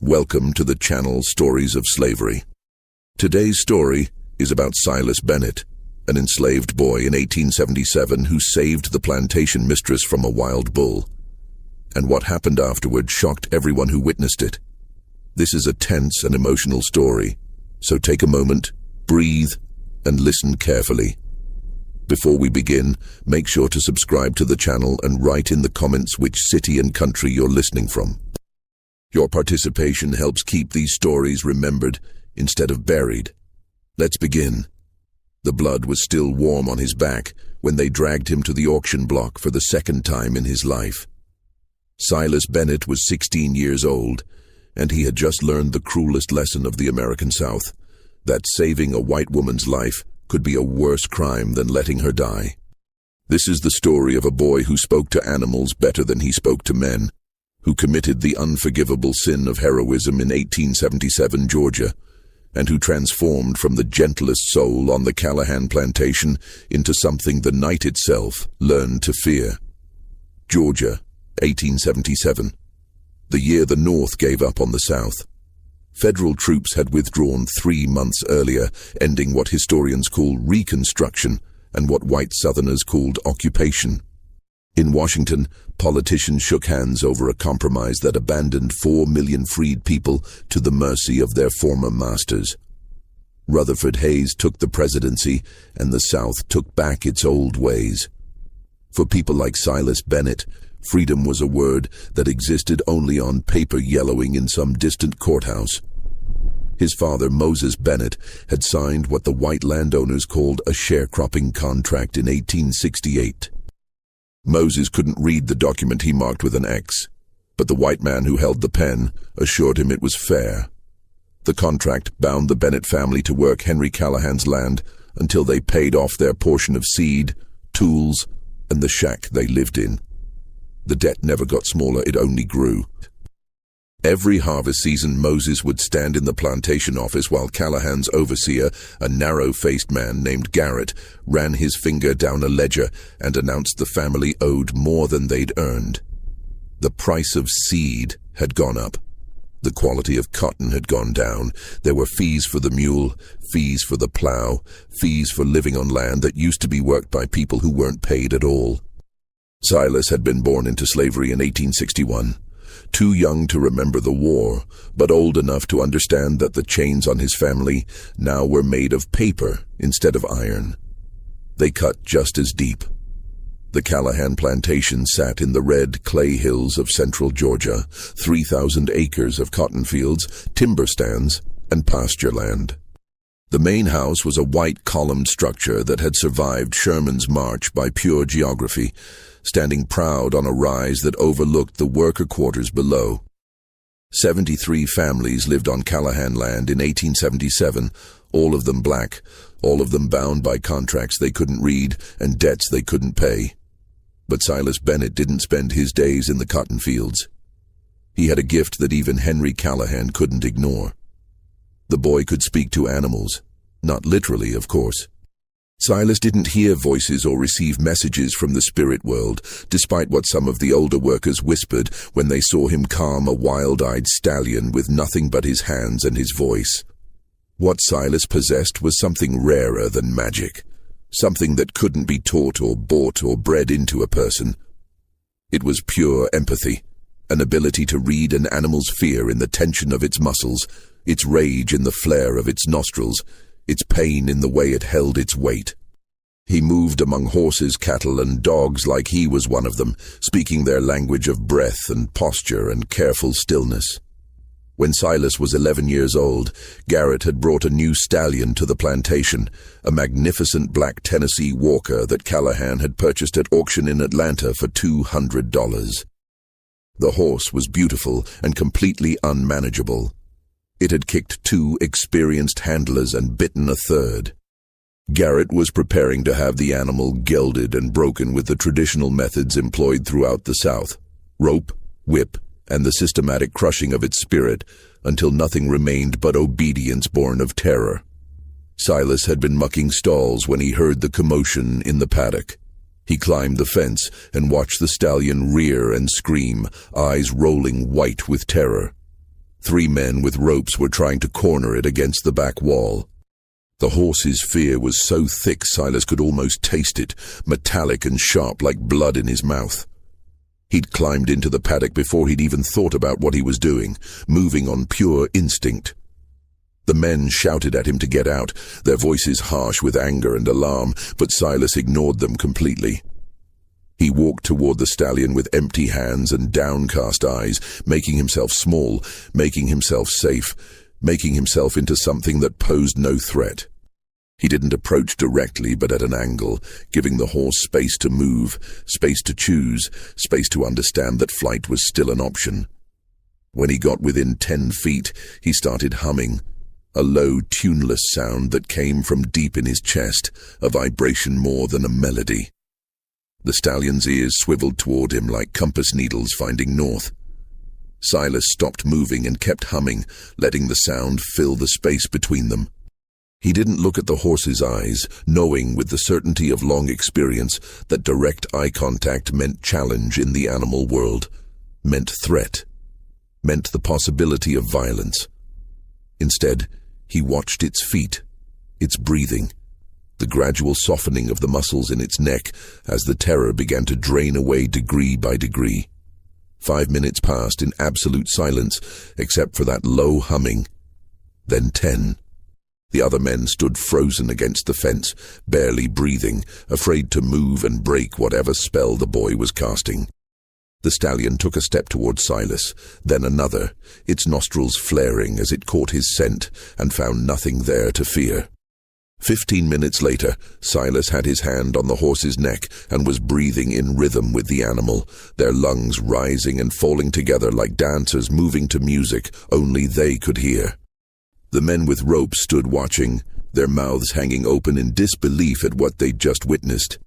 Welcome to the channel Stories of Slavery. Today's story is about Silas Bennett, an enslaved boy in 1877 who saved the plantation mistress from a wild bull. And what happened afterward shocked everyone who witnessed it. This is a tense and emotional story, so take a moment, breathe, and listen carefully. Before we begin, make sure to subscribe to the channel and write in the comments which city and country you're listening from. Your participation helps keep these stories remembered instead of buried. Let's begin. The blood was still warm on his back when they dragged him to the auction block for the second time in his life. Silas Bennett was 16 years old, and he had just learned the cruelest lesson of the American South, that saving a white woman's life could be a worse crime than letting her die. This is the story of a boy who spoke to animals better than he spoke to men, who committed the unforgivable sin of heroism in 1877 Georgia, and who transformed from the gentlest soul on the Callahan Plantation into something the night itself learned to fear. Georgia, 1877. The year the North gave up on the South. Federal troops had withdrawn 3 months earlier, ending what historians call Reconstruction and what white Southerners called occupation. In Washington, politicians shook hands over a compromise that abandoned 4 million freed people to the mercy of their former masters. Rutherford Hayes took the presidency, and the South took back its old ways. For people like Silas Bennett, freedom was a word that existed only on paper yellowing in some distant courthouse. His father, Moses Bennett, had signed what the white landowners called a sharecropping contract in 1868. Moses couldn't read the document he marked with an X, but the white man who held the pen assured him it was fair. The contract bound the Bennett family to work Henry Callahan's land until they paid off their portion of seed, tools, and the shack they lived in. The debt never got smaller, it only grew. Every harvest season, Moses would stand in the plantation office while Callahan's overseer, a narrow-faced man named Garrett, ran his finger down a ledger and announced the family owed more than they'd earned. The price of seed had gone up. The quality of cotton had gone down. There were fees for the mule, fees for the plow, fees for living on land that used to be worked by people who weren't paid at all. Silas had been born into slavery in 1861, too young to remember the war, but old enough to understand that the chains on his family now were made of paper instead of iron. They cut just as deep. The Callahan Plantation sat in the red clay hills of central Georgia, 3,000 acres of cotton fields, timber stands, and pasture land. The main house was a white columned structure that had survived Sherman's march by pure geography, standing proud on a rise that overlooked the worker quarters below. 73 families lived on Callahan land in 1877, all of them black, all of them bound by contracts they couldn't read and debts they couldn't pay. But Silas Bennett didn't spend his days in the cotton fields. He had a gift that even Henry Callahan couldn't ignore. The boy could speak to animals, not literally, of course. Silas didn't hear voices or receive messages from the spirit world, despite what some of the older workers whispered when they saw him calm a wild-eyed stallion with nothing but his hands and his voice. What Silas possessed was something rarer than magic, something that couldn't be taught or bought or bred into a person. It was pure empathy, an ability to read an animal's fear in the tension of its muscles, its rage in the flare of its nostrils, its pain in the way it held its weight. He moved among horses, cattle, and dogs like he was one of them, speaking their language of breath and posture and careful stillness. When Silas was 11 years old, Garrett had brought a new stallion to the plantation, a magnificent black Tennessee Walker that Callahan had purchased at auction in Atlanta for $200. The horse was beautiful and completely unmanageable. It had kicked 2 experienced handlers and bitten a third. Garrett was preparing to have the animal gelded and broken with the traditional methods employed throughout the South: rope, whip, and the systematic crushing of its spirit, until nothing remained but obedience born of terror. Silas had been mucking stalls when he heard the commotion in the paddock. He climbed the fence and watched the stallion rear and scream, eyes rolling white with terror. 3 men with ropes were trying to corner it against the back wall. The horse's fear was so thick Silas could almost taste it, metallic and sharp like blood in his mouth. He'd climbed into the paddock before he'd even thought about what he was doing, moving on pure instinct. The men shouted at him to get out, their voices harsh with anger and alarm, but Silas ignored them completely. He walked toward the stallion with empty hands and downcast eyes, making himself small, making himself safe, making himself into something that posed no threat. He didn't approach directly but at an angle, giving the horse space to move, space to choose, space to understand that flight was still an option. When he got within 10 feet, he started humming, a low, tuneless sound that came from deep in his chest, a vibration more than a melody. The stallion's ears swiveled toward him like compass needles finding north. Silas stopped moving and kept humming, letting the sound fill the space between them. He didn't look at the horse's eyes, knowing with the certainty of long experience that direct eye contact meant challenge in the animal world, meant threat, meant the possibility of violence. Instead, he watched its feet, its breathing, the gradual softening of the muscles in its neck as the terror began to drain away degree by degree. 5 minutes passed in absolute silence, except for that low humming. Then 10. The other men stood frozen against the fence, barely breathing, afraid to move and break whatever spell the boy was casting. The stallion took a step toward Silas, then another, its nostrils flaring as it caught his scent and found nothing there to fear. 15 minutes later, Silas had his hand on the horse's neck and was breathing in rhythm with the animal, their lungs rising and falling together like dancers moving to music only they could hear. The men with ropes stood watching, their mouths hanging open in disbelief at what they'd just witnessed.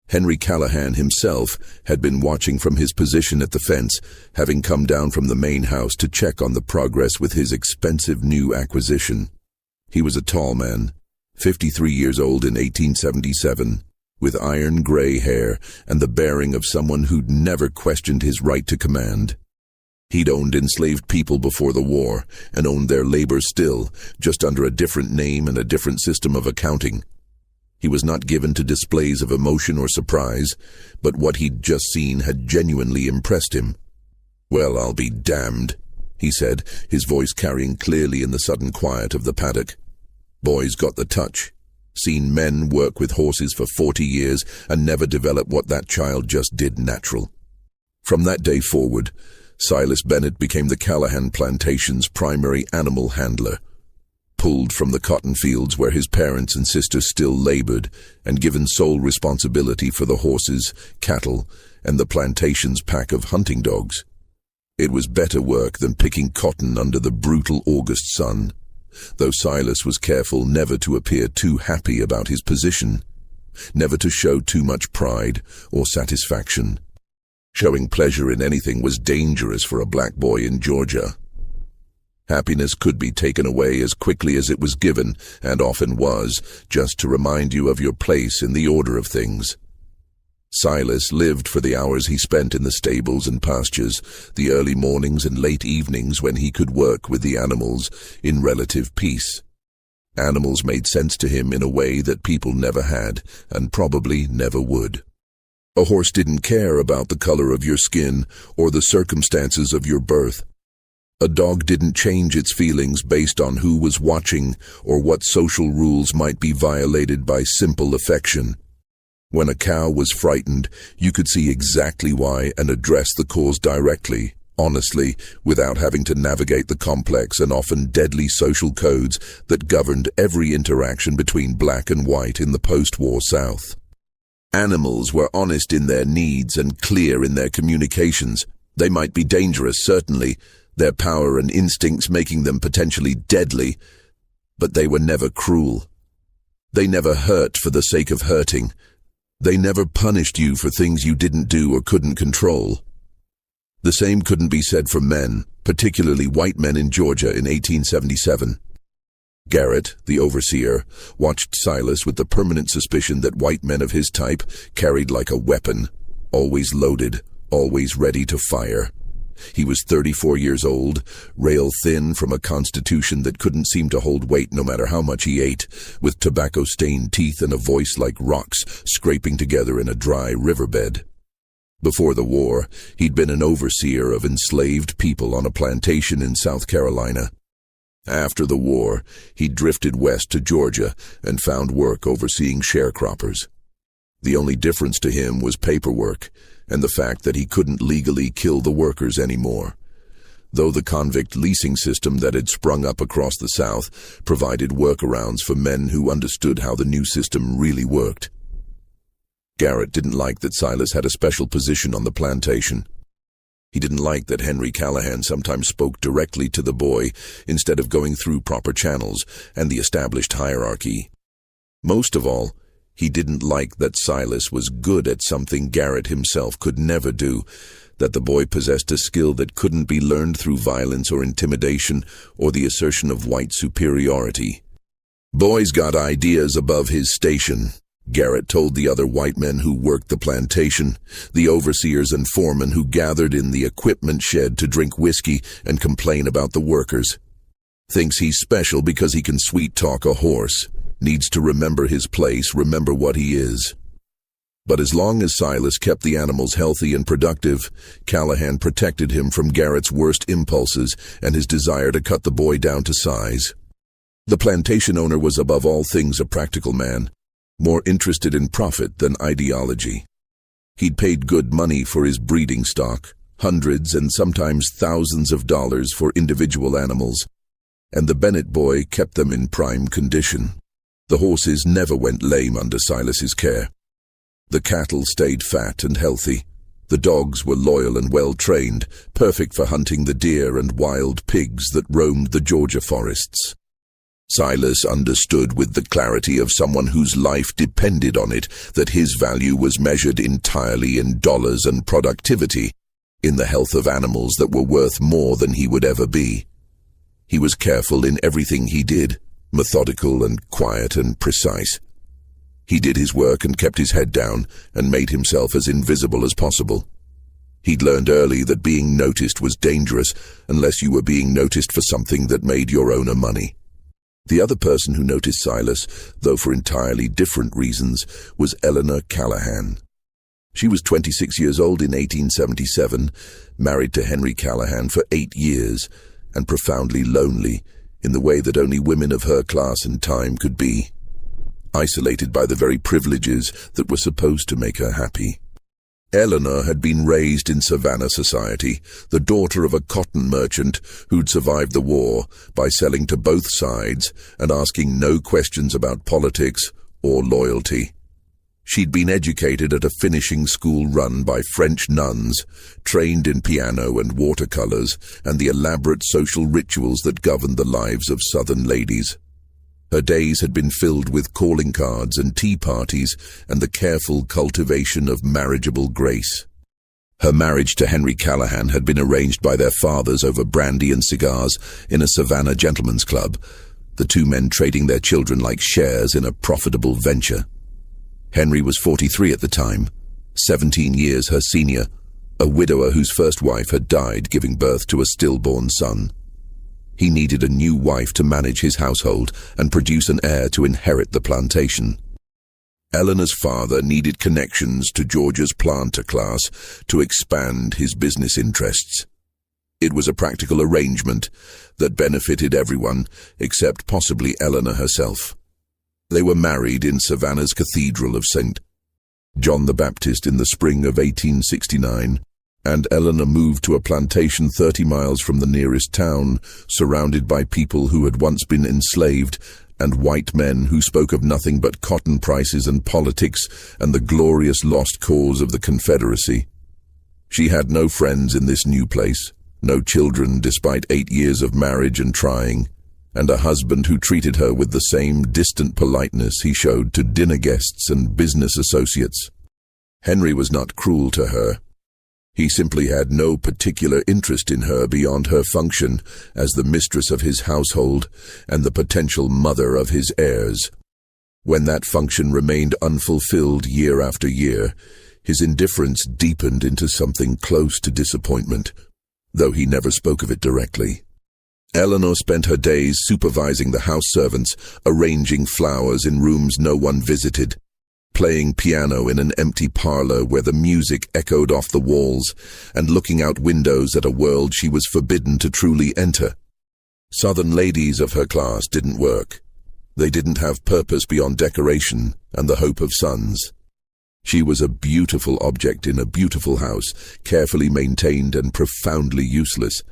Henry Callahan himself had been watching from his position at the fence, having come down from the main house to check on the progress with his expensive new acquisition. He was a tall man, 53 years old in 1877, with iron gray hair and the bearing of someone who'd never questioned his right to command. He'd owned enslaved people before the war, and owned their labor still, just under a different name and a different system of accounting. He was not given to displays of emotion or surprise, but what he'd just seen had genuinely impressed him. "Well, I'll be damned," he said, his voice carrying clearly in the sudden quiet of the paddock. Boy's got the touch. Seen men work with horses for 40 years and never develop what that child just did natural. From that day forward, Silas Bennett became the Callahan Plantation's primary animal handler, pulled from the cotton fields where his parents and sisters still labored, and given sole responsibility for the horses, cattle, and the plantation's pack of hunting dogs. It was better work than picking cotton under the brutal August sun, though Silas was careful never to appear too happy about his position, never to show too much pride or satisfaction. Showing pleasure in anything was dangerous for a black boy in Georgia. Happiness could be taken away as quickly as it was given, and often was, just to remind you of your place in the order of things. Silas lived for the hours he spent in the stables and pastures, the early mornings and late evenings when he could work with the animals in relative peace. Animals made sense to him in a way that people never had, and probably never would. A horse didn't care about the color of your skin or the circumstances of your birth. A dog didn't change its feelings based on who was watching or what social rules might be violated by simple affection. When a cow was frightened, you could see exactly why and address the cause directly, honestly, without having to navigate the complex and often deadly social codes that governed every interaction between black and white in the post-war South. Animals were honest in their needs and clear in their communications. They might be dangerous, certainly, their power and instincts making them potentially deadly, but they were never cruel. They never hurt for the sake of hurting. They never punished you for things you didn't do or couldn't control. The same couldn't be said for men, particularly white men in Georgia in 1877. Garrett, the overseer, watched Silas with the permanent suspicion that white men of his type carried like a weapon, always loaded, always ready to fire. He was 34 years old, rail-thin from a constitution that couldn't seem to hold weight no matter how much he ate, with tobacco-stained teeth and a voice like rocks scraping together in a dry riverbed. Before the war, he'd been an overseer of enslaved people on a plantation in South Carolina. After the war, he drifted west to Georgia and found work overseeing sharecroppers. The only difference to him was paperwork and the fact that he couldn't legally kill the workers anymore, though the convict leasing system that had sprung up across the South provided workarounds for men who understood how the new system really worked. Garrett didn't like that Silas had a special position on the plantation. He didn't like that Henry Callahan sometimes spoke directly to the boy instead of going through proper channels and the established hierarchy. Most of all, he didn't like that Silas was good at something Garrett himself could never do, that the boy possessed a skill that couldn't be learned through violence or intimidation or the assertion of white superiority. "Boy's got ideas above his station," Garrett told the other white men who worked the plantation, the overseers and foremen who gathered in the equipment shed to drink whiskey and complain about the workers. "Thinks he's special because he can sweet-talk a horse. Needs to remember his place, remember what he is." But as long as Silas kept the animals healthy and productive, Callahan protected him from Garrett's worst impulses and his desire to cut the boy down to size. The plantation owner was above all things a practical man, more interested in profit than ideology. He'd paid good money for his breeding stock, hundreds and sometimes thousands of dollars for individual animals, and the Bennett boy kept them in prime condition. The horses never went lame under Silas's care. The cattle stayed fat and healthy. The dogs were loyal and well-trained, perfect for hunting the deer and wild pigs that roamed the Georgia forests. Silas understood with the clarity of someone whose life depended on it that his value was measured entirely in dollars and productivity, in the health of animals that were worth more than he would ever be. He was careful in everything he did, methodical and quiet and precise. He did his work and kept his head down and made himself as invisible as possible. He'd learned early that being noticed was dangerous unless you were being noticed for something that made your owner money. The other person who noticed Silas, though for entirely different reasons, was Eleanor Callahan. She was 26 years old in 1877, married to Henry Callahan for 8 years, and profoundly lonely, in the way that only women of her class and time could be, isolated by the very privileges that were supposed to make her happy. Eleanor had been raised in Savannah society, the daughter of a cotton merchant who'd survived the war by selling to both sides and asking no questions about politics or loyalty. She'd been educated at a finishing school run by French nuns, trained in piano and watercolors and the elaborate social rituals that governed the lives of Southern ladies. Her days had been filled with calling cards and tea parties and the careful cultivation of marriageable grace. Her marriage to Henry Callahan had been arranged by their fathers over brandy and cigars in a Savannah gentlemen's club, the two men trading their children like shares in a profitable venture. Henry was 43 at the time, 17 years her senior, a widower whose first wife had died giving birth to a stillborn son. He needed a new wife to manage his household and produce an heir to inherit the plantation. Eleanor's father needed connections to Georgia's planter class to expand his business interests. It was a practical arrangement that benefited everyone except possibly Eleanor herself. They were married in Savannah's Cathedral of St. John the Baptist in the spring of 1869, and Eleanor moved to a plantation 30 miles from the nearest town, surrounded by people who had once been enslaved and white men who spoke of nothing but cotton prices and politics and the glorious lost cause of the Confederacy. She had no friends in this new place, no children despite 8 years of marriage and trying, and a husband who treated her with the same distant politeness he showed to dinner guests and business associates. Henry was not cruel to her. He simply had no particular interest in her beyond her function as the mistress of his household and the potential mother of his heirs. When that function remained unfulfilled year after year, his indifference deepened into something close to disappointment. though he never spoke of it directly. Eleanor spent her days supervising the house servants, arranging flowers in rooms no one visited, playing piano in an empty parlor where the music echoed off the walls, and looking out windows at a world she was forbidden to truly enter. Southern ladies of her class didn't work. They didn't have purpose beyond decoration and the hope of sons. She was a beautiful object in a beautiful house, carefully maintained and profoundly useless,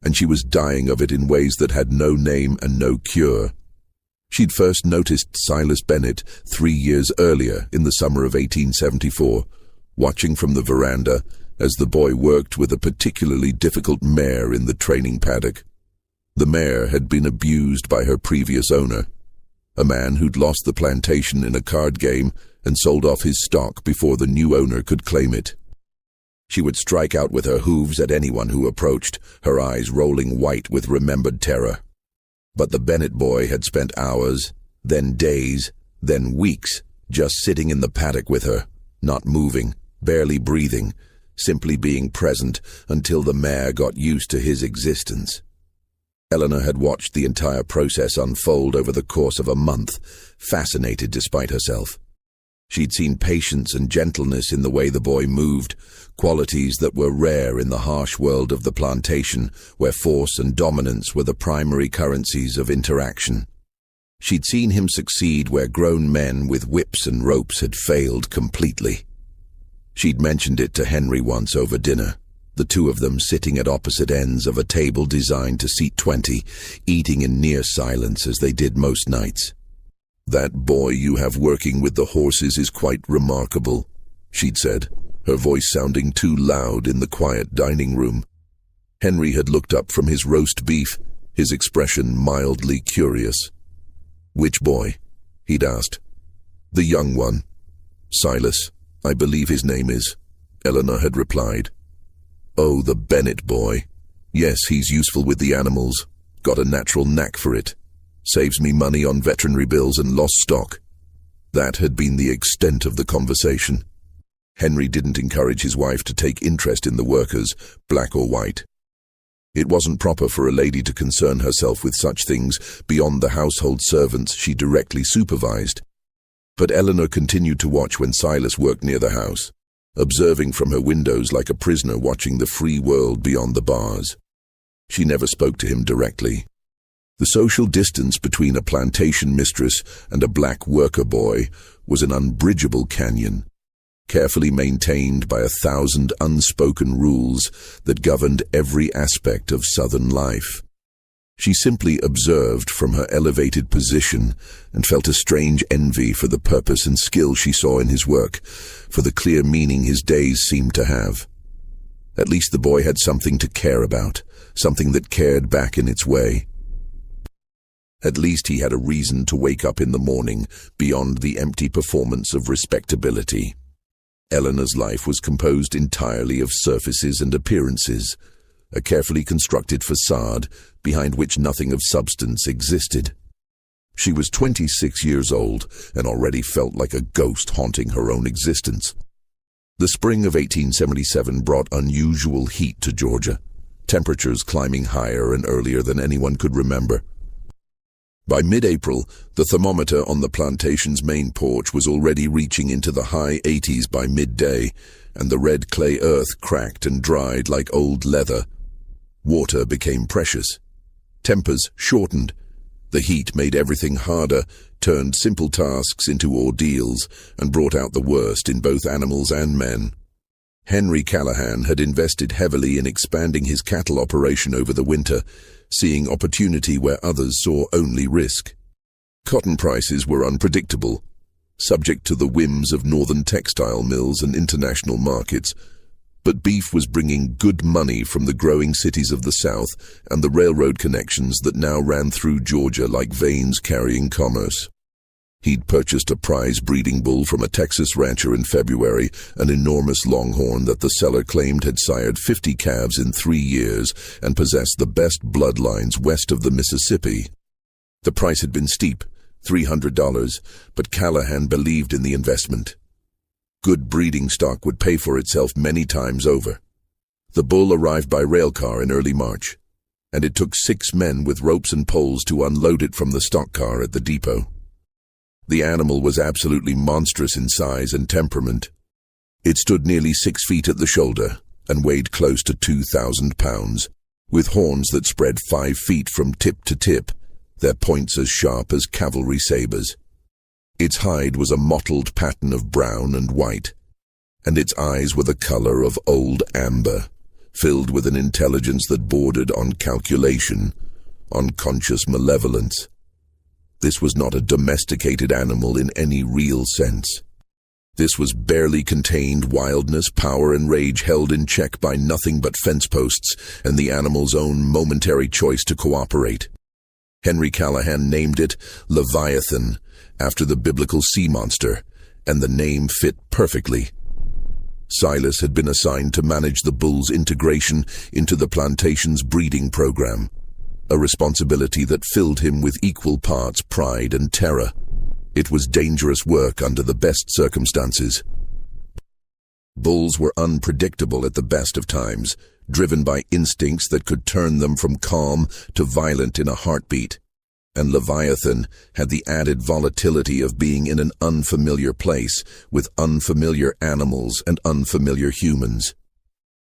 and she was dying of it in ways that had no name and no cure. She'd first noticed Silas Bennett 3 years earlier in the summer of 1874, watching from the veranda as the boy worked with a particularly difficult mare in the training paddock. The mare had been abused by her previous owner, a man who'd lost the plantation in a card game and sold off his stock before the new owner could claim it. She would strike out with her hooves at anyone who approached, her eyes rolling white with remembered terror. But the Bennett boy had spent hours, then days, then weeks, just sitting in the paddock with her, not moving, barely breathing, simply being present until the mare got used to his existence. Eleanor had watched the entire process unfold over the course of a month, fascinated despite herself. She'd seen patience and gentleness in the way the boy moved, qualities that were rare in the harsh world of the plantation, where force and dominance were the primary currencies of interaction. She'd seen him succeed where grown men with whips and ropes had failed completely. She'd mentioned it to Henry once over dinner, the two of them sitting at opposite ends of a table designed to seat 20, eating in near silence as they did most nights. "That boy you have working with the horses is quite remarkable," she'd said, her voice sounding too loud in the quiet dining room. Henry had looked up from his roast beef, his expression mildly curious. "Which boy?" he'd asked. "The young one. Silas, I believe his name is," Eleanor had replied. "Oh, the Bennett boy. Yes, he's useful with the animals. Got a natural knack for it. Saves me money on veterinary bills and lost stock." That had been the extent of the conversation. Henry didn't encourage his wife to take interest in the workers, black or white. It wasn't proper for a lady to concern herself with such things beyond the household servants she directly supervised. But Eleanor continued to watch when Silas worked near the house, observing from her windows like a prisoner watching the free world beyond the bars. She never spoke to him directly. The social distance between a plantation mistress and a black worker boy was an unbridgeable canyon, carefully maintained by 1,000 unspoken rules that governed every aspect of Southern life. She simply observed from her elevated position and felt a strange envy for the purpose and skill she saw in his work, for the clear meaning his days seemed to have. At least the boy had something to care about, something that cared back in its way. At least he had a reason to wake up in the morning beyond the empty performance of respectability. Eleanor's life was composed entirely of surfaces and appearances, a carefully constructed facade behind which nothing of substance existed. She was 26 years old and already felt like a ghost haunting her own existence. The spring of 1877 brought unusual heat to Georgia, temperatures climbing higher and earlier than anyone could remember. By mid-April, the thermometer on the plantation's main porch was already reaching into the high 80s by midday, and the red clay earth cracked and dried like old leather. Water became precious. Tempers shortened. The heat made everything harder, turned simple tasks into ordeals, and brought out the worst in both animals and men. Henry Callahan had invested heavily in expanding his cattle operation over the winter, seeing opportunity where others saw only risk. Cotton prices were unpredictable, subject to the whims of northern textile mills and international markets, but beef was bringing good money from the growing cities of the South and the railroad connections that now ran through Georgia like veins carrying commerce. He'd purchased a prize breeding bull from a Texas rancher in February, an enormous longhorn that the seller claimed had sired 50 calves in 3 years and possessed the best bloodlines west of the Mississippi. The price had been steep, $300, but Callahan believed in the investment. Good breeding stock would pay for itself many times over. The bull arrived by railcar in early March, and it took 6 men with ropes and poles to unload it from the stock car at the depot. The animal was absolutely monstrous in size and temperament. It stood nearly 6 feet at the shoulder and weighed close to 2,000 pounds, with horns that spread 5 feet from tip to tip, their points as sharp as cavalry sabers. Its hide was a mottled pattern of brown and white, and its eyes were the color of old amber, filled with an intelligence that bordered on calculation, on conscious malevolence. This was not a domesticated animal in any real sense. This was barely contained wildness, power, and rage held in check by nothing but fence posts and the animal's own momentary choice to cooperate. Henry Callahan named it Leviathan, after the biblical sea monster, and the name fit perfectly. Silas had been assigned to manage the bull's integration into the plantation's breeding program, a responsibility that filled him with equal parts pride and terror. It was dangerous work under the best circumstances. Bulls were unpredictable at the best of times, driven by instincts that could turn them from calm to violent in a heartbeat. And Leviathan had the added volatility of being in an unfamiliar place with unfamiliar animals and unfamiliar humans.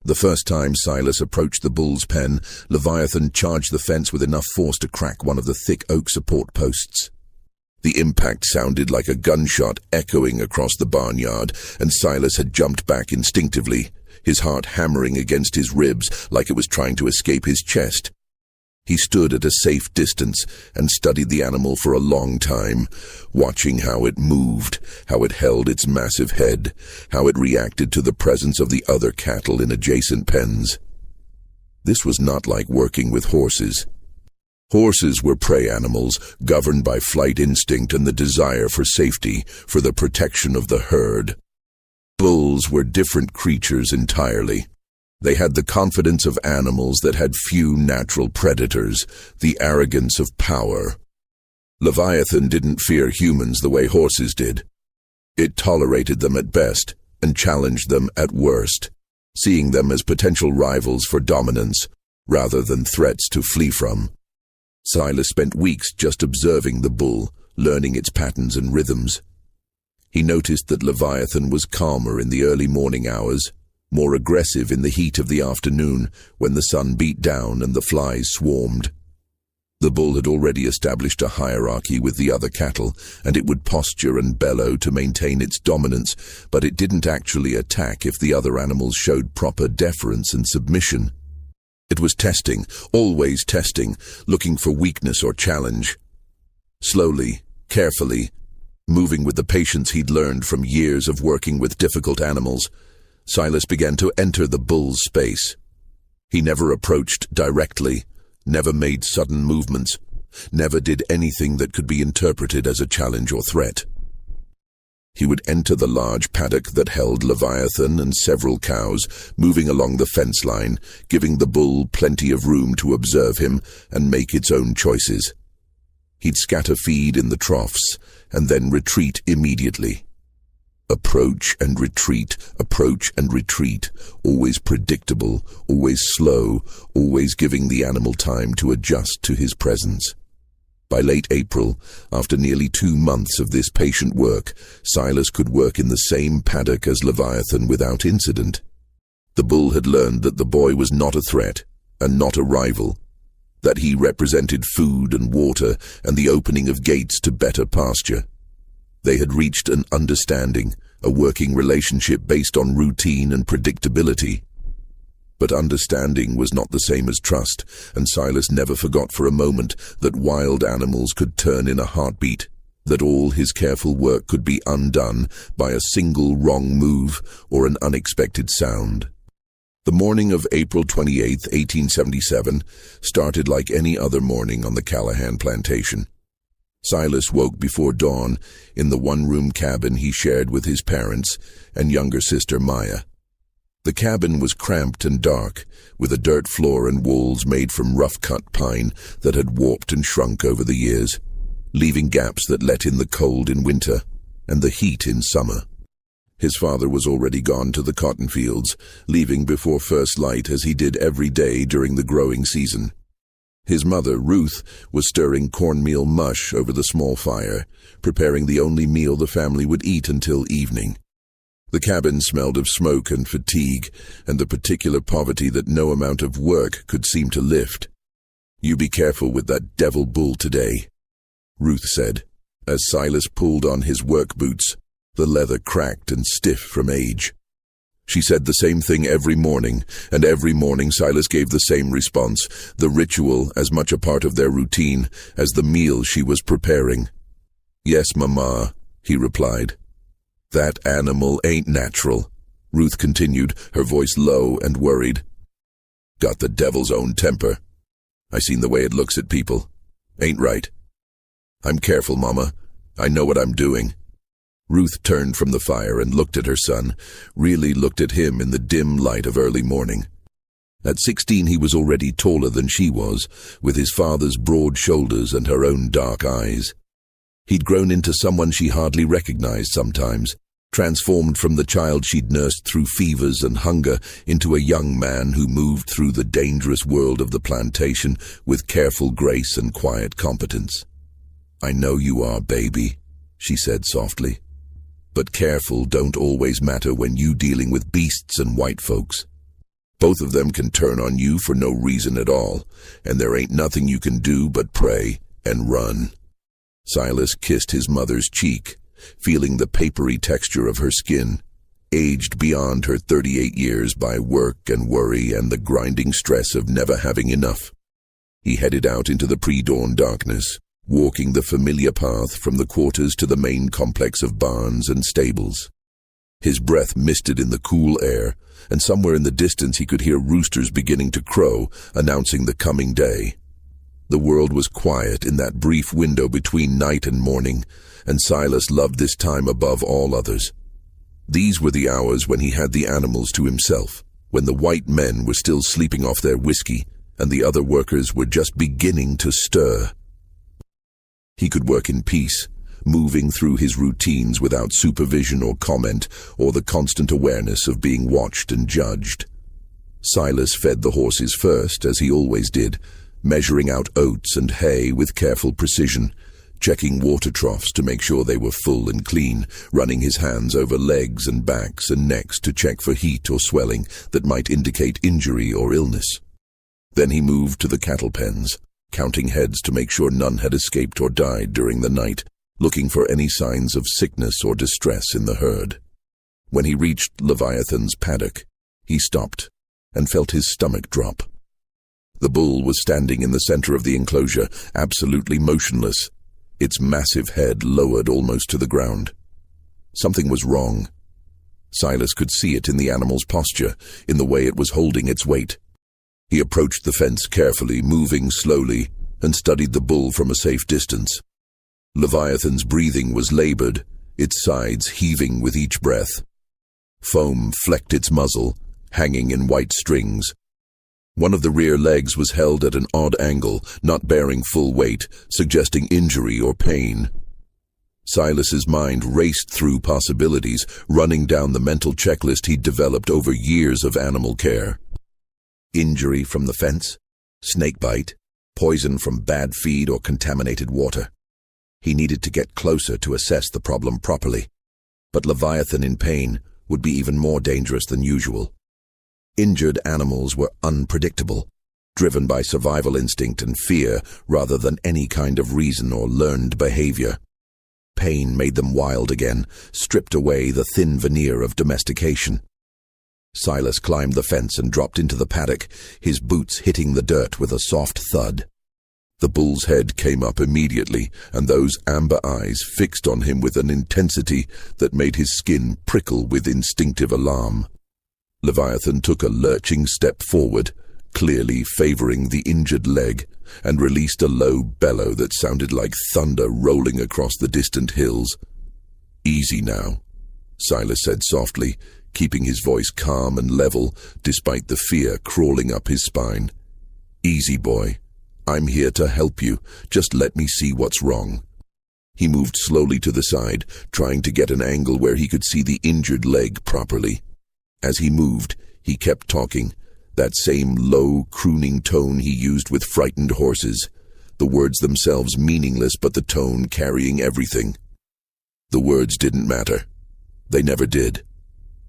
The first time Silas approached the bull's pen, Leviathan charged the fence with enough force to crack one of the thick oak support posts. The impact sounded like a gunshot echoing across the barnyard, and Silas had jumped back instinctively, his heart hammering against his ribs like it was trying to escape his chest. He stood at a safe distance and studied the animal for a long time, watching how it moved, how it held its massive head, how it reacted to the presence of the other cattle in adjacent pens. This was not like working with horses. Horses were prey animals, governed by flight instinct and the desire for safety, for the protection of the herd. Bulls were different creatures entirely. They had the confidence of animals that had few natural predators, the arrogance of power. Leviathan didn't fear humans the way horses did. It tolerated them at best and challenged them at worst, seeing them as potential rivals for dominance rather than threats to flee from. Silas spent weeks just observing the bull, learning its patterns and rhythms. He noticed that Leviathan was calmer in the early morning hours, more aggressive in the heat of the afternoon when the sun beat down and the flies swarmed. The bull had already established a hierarchy with the other cattle, and it would posture and bellow to maintain its dominance, but it didn't actually attack if the other animals showed proper deference and submission. It was testing, always testing, looking for weakness or challenge. Slowly, carefully, moving with the patience he'd learned from years of working with difficult animals, Silas began to enter the bull's space. He never approached directly, never made sudden movements, never did anything that could be interpreted as a challenge or threat. He would enter the large paddock that held Leviathan and several cows, moving along the fence line, giving the bull plenty of room to observe him and make its own choices. He'd scatter feed in the troughs, and then retreat immediately. Approach and retreat, always predictable, always slow, always giving the animal time to adjust to his presence. By late April, after nearly 2 months of this patient work, Silas could work in the same paddock as Leviathan without incident. The bull had learned that the boy was not a threat and not a rival, that he represented food and water and the opening of gates to better pasture. They had reached an understanding, a working relationship based on routine and predictability. But understanding was not the same as trust, and Silas never forgot for a moment that wild animals could turn in a heartbeat, that all his careful work could be undone by a single wrong move or an unexpected sound. The morning of April 28, 1877, started like any other morning on the Callahan plantation. Silas woke before dawn in the one-room cabin he shared with his parents and younger sister Maya. The cabin was cramped and dark, with a dirt floor and walls made from rough-cut pine that had warped and shrunk over the years, leaving gaps that let in the cold in winter and the heat in summer. His father was already gone to the cotton fields, leaving before first light as he did every day during the growing season. His mother, Ruth, was stirring cornmeal mush over the small fire, preparing the only meal the family would eat until evening. The cabin smelled of smoke and fatigue, and the particular poverty that no amount of work could seem to lift. "You be careful with that devil bull today," Ruth said, as Silas pulled on his work boots, the leather cracked and stiff from age. She said the same thing every morning, and every morning Silas gave the same response, the ritual as much a part of their routine as the meal she was preparing. "Yes, Mama," he replied. "That animal ain't natural," Ruth continued, her voice low and worried. "Got the devil's own temper. I seen the way it looks at people. Ain't right. I'm careful, Mama. I know what I'm doing." Ruth turned from the fire and looked at her son, really looked at him in the dim light of early morning. At 16 he was already taller than she was, with his father's broad shoulders and her own dark eyes. He'd grown into someone she hardly recognized sometimes, transformed from the child she'd nursed through fevers and hunger into a young man who moved through the dangerous world of the plantation with careful grace and quiet competence. "I know you are, baby," she said softly. "But careful don't always matter when you dealing with beasts and white folks. Both of them can turn on you for no reason at all, and there ain't nothing you can do but pray and run." Silas kissed his mother's cheek, feeling the papery texture of her skin, aged beyond her 38 years by work and worry and the grinding stress of never having enough. He headed out into the pre-dawn darkness, walking the familiar path from the quarters to the main complex of barns and stables. His breath misted in the cool air, and somewhere in the distance he could hear roosters beginning to crow, announcing the coming day. The world was quiet in that brief window between night and morning, and Silas loved this time above all others. These were the hours when he had the animals to himself, when the white men were still sleeping off their whiskey, and the other workers were just beginning to stir. He could work in peace, moving through his routines without supervision or comment or the constant awareness of being watched and judged. Silas fed the horses first, as he always did, measuring out oats and hay with careful precision, checking water troughs to make sure they were full and clean, running his hands over legs and backs and necks to check for heat or swelling that might indicate injury or illness. Then he moved to the cattle pens, counting heads to make sure none had escaped or died during the night, looking for any signs of sickness or distress in the herd. When he reached Leviathan's paddock, he stopped and felt his stomach drop. The bull was standing in the center of the enclosure, absolutely motionless, its massive head lowered almost to the ground. Something was wrong. Silas could see it in the animal's posture, in the way it was holding its weight. He approached the fence carefully, moving slowly, and studied the bull from a safe distance. Leviathan's breathing was labored, its sides heaving with each breath. Foam flecked its muzzle, hanging in white strings. One of the rear legs was held at an odd angle, not bearing full weight, suggesting injury or pain. Silas's mind raced through possibilities, running down the mental checklist he'd developed over years of animal care. Injury from the fence, snakebite, poison from bad feed or contaminated water. He needed to get closer to assess the problem properly. But Leviathan in pain would be even more dangerous than usual. Injured animals were unpredictable, driven by survival instinct and fear rather than any kind of reason or learned behavior. Pain made them wild again, stripped away the thin veneer of domestication. Silas climbed the fence and dropped into the paddock, his boots hitting the dirt with a soft thud. The bull's head came up immediately, and those amber eyes fixed on him with an intensity that made his skin prickle with instinctive alarm. Leviathan took a lurching step forward, clearly favoring the injured leg, and released a low bellow that sounded like thunder rolling across the distant hills. "Easy now," Silas said softly, keeping his voice calm and level despite the fear crawling up his spine. "Easy, boy. I'm here to help you. Just let me see what's wrong." He moved slowly to the side, trying to get an angle where he could see the injured leg properly. As he moved, he kept talking, that same low, crooning tone he used with frightened horses, the words themselves meaningless but the tone carrying everything. The words didn't matter. They never did.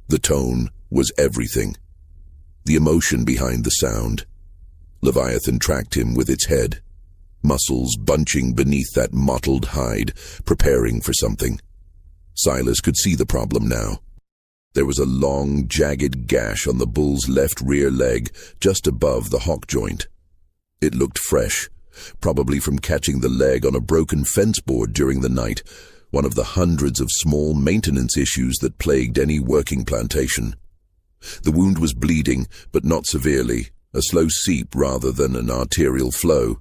The tone was everything. The emotion behind the sound. Leviathan tracked him with its head, muscles bunching beneath that mottled hide, preparing for something. Silas could see the problem now. There was a long, jagged gash on the bull's left rear leg, just above the hock joint. It looked fresh, probably from catching the leg on a broken fence board during the night, one of the hundreds of small maintenance issues that plagued any working plantation. The wound was bleeding, but not severely, a slow seep rather than an arterial flow.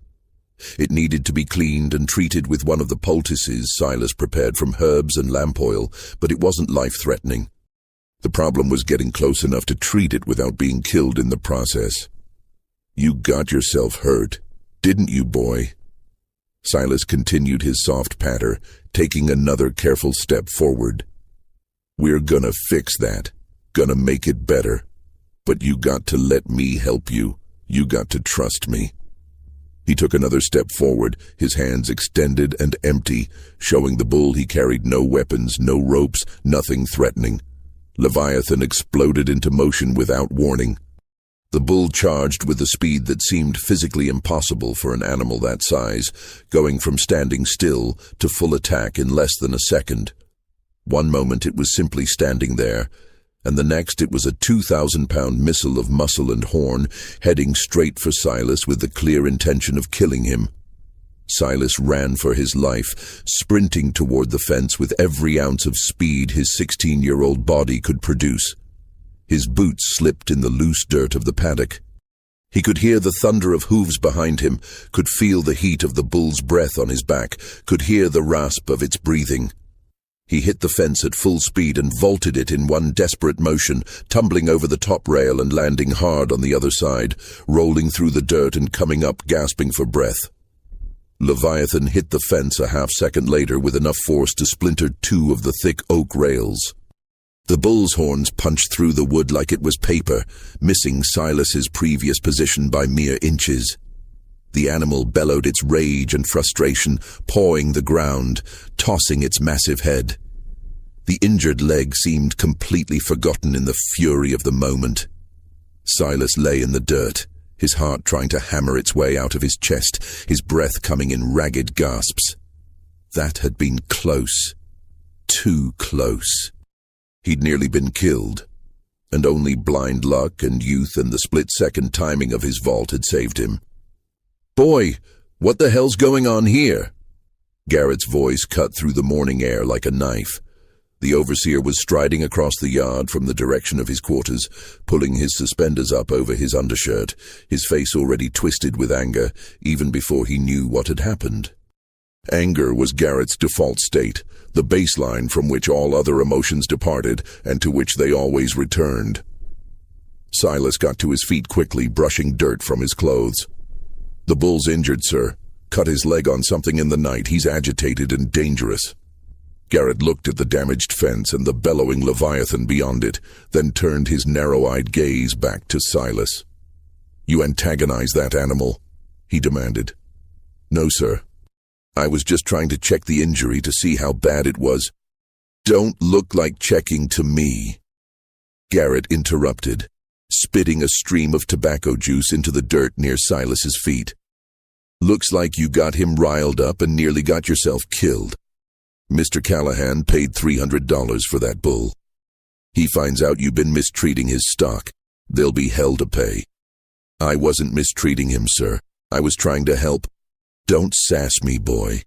It needed to be cleaned and treated with one of the poultices Silas prepared from herbs and lamp oil, but it wasn't life-threatening. The problem was getting close enough to treat it without being killed in the process. "You got yourself hurt, didn't you, boy?" Silas continued his soft patter, taking another careful step forward. "We're gonna fix that, gonna make it better. But you got to let me help you. You got to trust me." He took another step forward, his hands extended and empty, showing the bull he carried no weapons, no ropes, nothing threatening. Leviathan exploded into motion without warning. The bull charged with a speed that seemed physically impossible for an animal that size, going from standing still to full attack in less than a second. One moment it was simply standing there, and the next it was a 2,000-pound missile of muscle and horn, heading straight for Silas with the clear intention of killing him. Silas ran for his life, sprinting toward the fence with every ounce of speed his 16-year-old body could produce. His boots slipped in the loose dirt of the paddock. He could hear the thunder of hooves behind him, could feel the heat of the bull's breath on his back, could hear the rasp of its breathing. He hit the fence at full speed and vaulted it in one desperate motion, tumbling over the top rail and landing hard on the other side, rolling through the dirt and coming up gasping for breath. Leviathan hit the fence a half-second later with enough force to splinter two of the thick oak rails. The bull's horns punched through the wood like it was paper, missing Silas's previous position by mere inches. The animal bellowed its rage and frustration, pawing the ground, tossing its massive head. The injured leg seemed completely forgotten in the fury of the moment. Silas lay in the dirt, his heart trying to hammer its way out of his chest, his breath coming in ragged gasps. That had been close. Too close. He'd nearly been killed, and only blind luck and youth and the split-second timing of his vault had saved him. "Boy, what the hell's going on here?" Garrett's voice cut through the morning air like a knife. The overseer was striding across the yard from the direction of his quarters, pulling his suspenders up over his undershirt, his face already twisted with anger, even before he knew what had happened. Anger was Garrett's default state, the baseline from which all other emotions departed and to which they always returned. Silas got to his feet quickly, brushing dirt from his clothes. "The bull's injured, sir. Cut his leg on something in the night. He's agitated and dangerous." Garrett looked at the damaged fence and the bellowing Leviathan beyond it, then turned his narrow-eyed gaze back to Silas. "You antagonize that animal?" he demanded. "No, sir. I was just trying to check the injury to see how bad it was." "Don't look like checking to me," Garrett interrupted, spitting a stream of tobacco juice into the dirt near Silas's feet. "Looks like you got him riled up and nearly got yourself killed. Mr. Callahan paid $300 for that bull. He finds out you've been mistreating his stock. There'll be hell to pay." "I wasn't mistreating him, sir. I was trying to help." "Don't sass me, boy."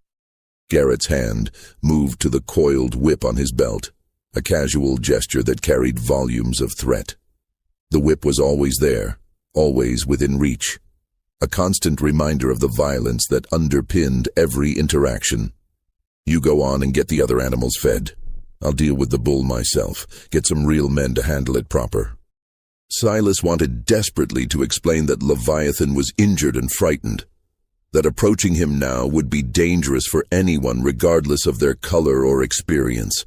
Garrett's hand moved to the coiled whip on his belt, a casual gesture that carried volumes of threat. The whip was always there, always within reach, a constant reminder of the violence that underpinned every interaction. "You go on and get the other animals fed. I'll deal with the bull myself, get some real men to handle it proper." Silas wanted desperately to explain that Leviathan was injured and frightened. that approaching him now would be dangerous for anyone regardless of their color or experience,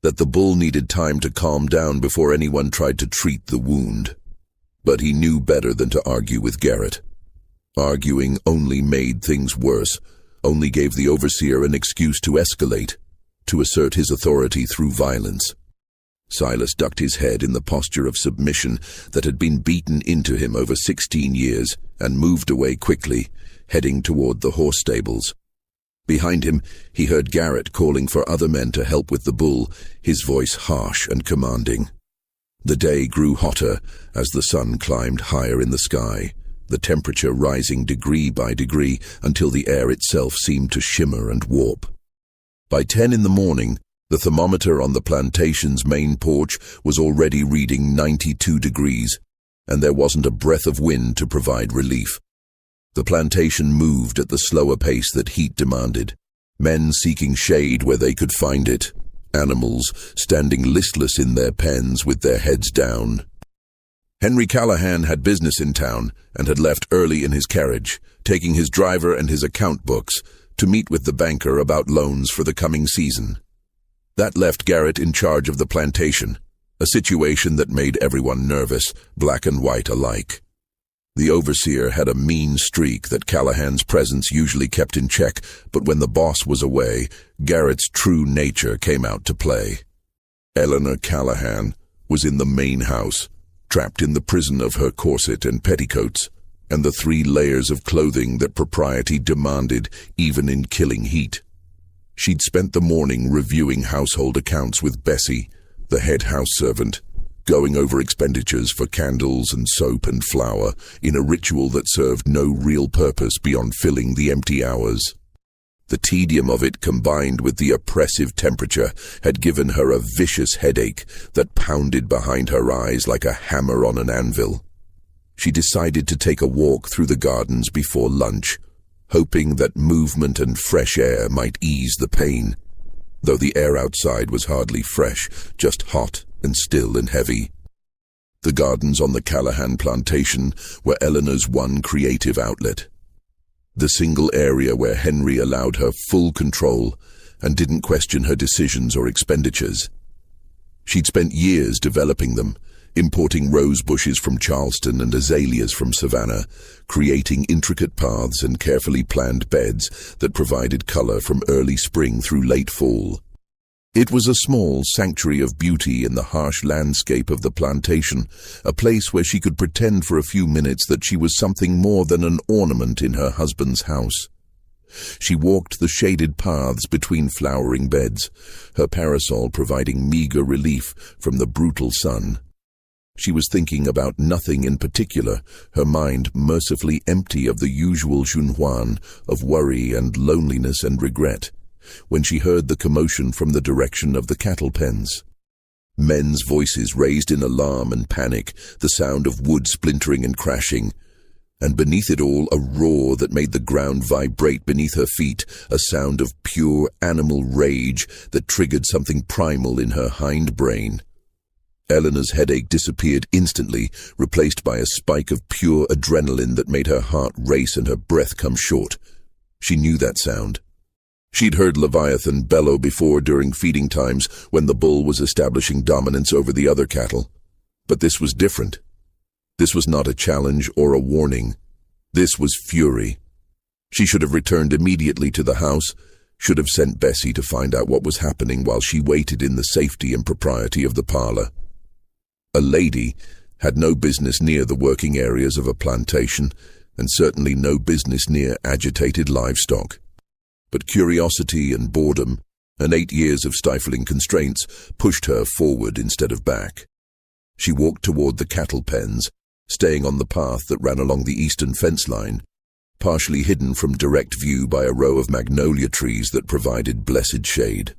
that the bull needed time to calm down before anyone tried to treat the wound. But he knew better than to argue with Garrett. Arguing only made things worse, only gave the overseer an excuse to escalate, to assert his authority through violence. Silas ducked his head in the posture of submission that had been beaten into him over 16 years and moved away quickly, heading toward the horse stables. Behind him, he heard Garrett calling for other men to help with the bull, his voice harsh and commanding. The day grew hotter as the sun climbed higher in the sky, the temperature rising degree by degree until the air itself seemed to shimmer and warp. By 10 in the morning, the thermometer on the plantation's main porch was already reading 92 degrees, and there wasn't a breath of wind to provide relief. The plantation moved at the slower pace that heat demanded, men seeking shade where they could find it, animals standing listless in their pens with their heads down. Henry Callahan had business in town and had left early in his carriage, taking his driver and his account books to meet with the banker about loans for the coming season. That left Garrett in charge of the plantation, a situation that made everyone nervous, black and white alike. The overseer had a mean streak that Callahan's presence usually kept in check, but when the boss was away, Garrett's true nature came out to play. Eleanor Callahan was in the main house, trapped in the prison of her corset and petticoats, and the 3 layers of clothing that propriety demanded even in killing heat. She'd spent the morning reviewing household accounts with Bessie, the head house servant, going over expenditures for candles and soap and flour in a ritual that served no real purpose beyond filling the empty hours. The tedium of it, combined with the oppressive temperature, had given her a vicious headache that pounded behind her eyes like a hammer on an anvil. She decided to take a walk through the gardens before lunch, hoping that movement and fresh air might ease the pain, though the air outside was hardly fresh, just hot and still and heavy. The gardens on the Callahan plantation were Eleanor's one creative outlet, the single area where Henry allowed her full control and didn't question her decisions or expenditures. She'd spent years developing them, importing rose bushes from Charleston and azaleas from Savannah, creating intricate paths and carefully planned beds that provided color from early spring through late fall. It was a small sanctuary of beauty in the harsh landscape of the plantation, a place where she could pretend for a few minutes that she was something more than an ornament in her husband's house. She walked the shaded paths between flowering beds, her parasol providing meager relief from the brutal sun. She was thinking about nothing in particular, her mind mercifully empty of the usual junhuan of worry and loneliness and regret, when she heard the commotion from the direction of the cattle pens. Men's voices raised in alarm and panic, the sound of wood splintering and crashing, and beneath it all a roar that made the ground vibrate beneath her feet, a sound of pure animal rage that triggered something primal in her hind brain. Eleanor's headache disappeared instantly, replaced by a spike of pure adrenaline that made her heart race and her breath come short. She knew that sound. She'd heard Leviathan bellow before during feeding times when the bull was establishing dominance over the other cattle. But this was different. This was not a challenge or a warning. This was fury. She should have returned immediately to the house, should have sent Bessie to find out what was happening while she waited in the safety and propriety of the parlor. A lady had no business near the working areas of a plantation, and certainly no business near agitated livestock. But curiosity and boredom, and 8 years of stifling constraints, pushed her forward instead of back. She walked toward the cattle pens, staying on the path that ran along the eastern fence line, partially hidden from direct view by a row of magnolia trees that provided blessed shade.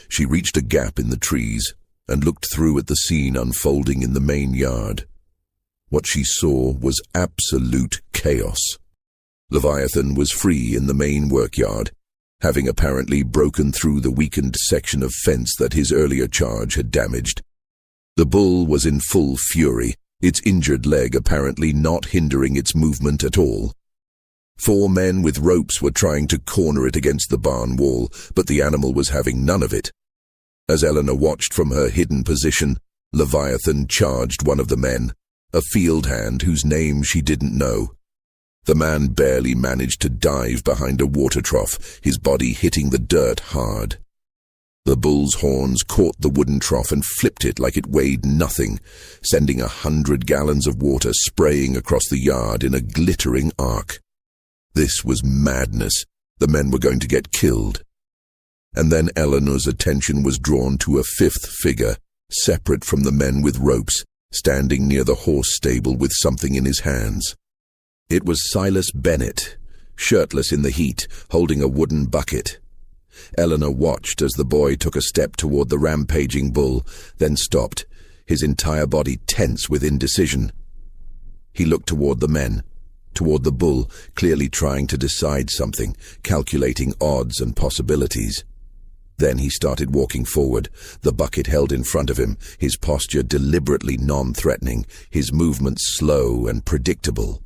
She reached a gap in the trees and looked through at the scene unfolding in the main yard. What she saw was absolute chaos. Leviathan was free in the main workyard, having apparently broken through the weakened section of fence that his earlier charge had damaged. The bull was in full fury, its injured leg apparently not hindering its movement at all. 4 men with ropes were trying to corner it against the barn wall, but the animal was having none of it. As Eleanor watched from her hidden position, Leviathan charged one of the men, a field hand whose name she didn't know. The man barely managed to dive behind a water trough, his body hitting the dirt hard. The bull's horns caught the wooden trough and flipped it like it weighed nothing, sending 100 gallons of water spraying across the yard in a glittering arc. This was madness. The men were going to get killed. And then Eleanor's attention was drawn to a 5th figure, separate from the men with ropes, standing near the horse stable with something in his hands. It was Silas Bennett, shirtless in the heat, holding a wooden bucket. Eleanor watched as the boy took a step toward the rampaging bull, then stopped, his entire body tense with indecision. He looked toward the men, toward the bull, clearly trying to decide something, calculating odds and possibilities. Then he started walking forward, the bucket held in front of him, his posture deliberately non-threatening, his movements slow and predictable.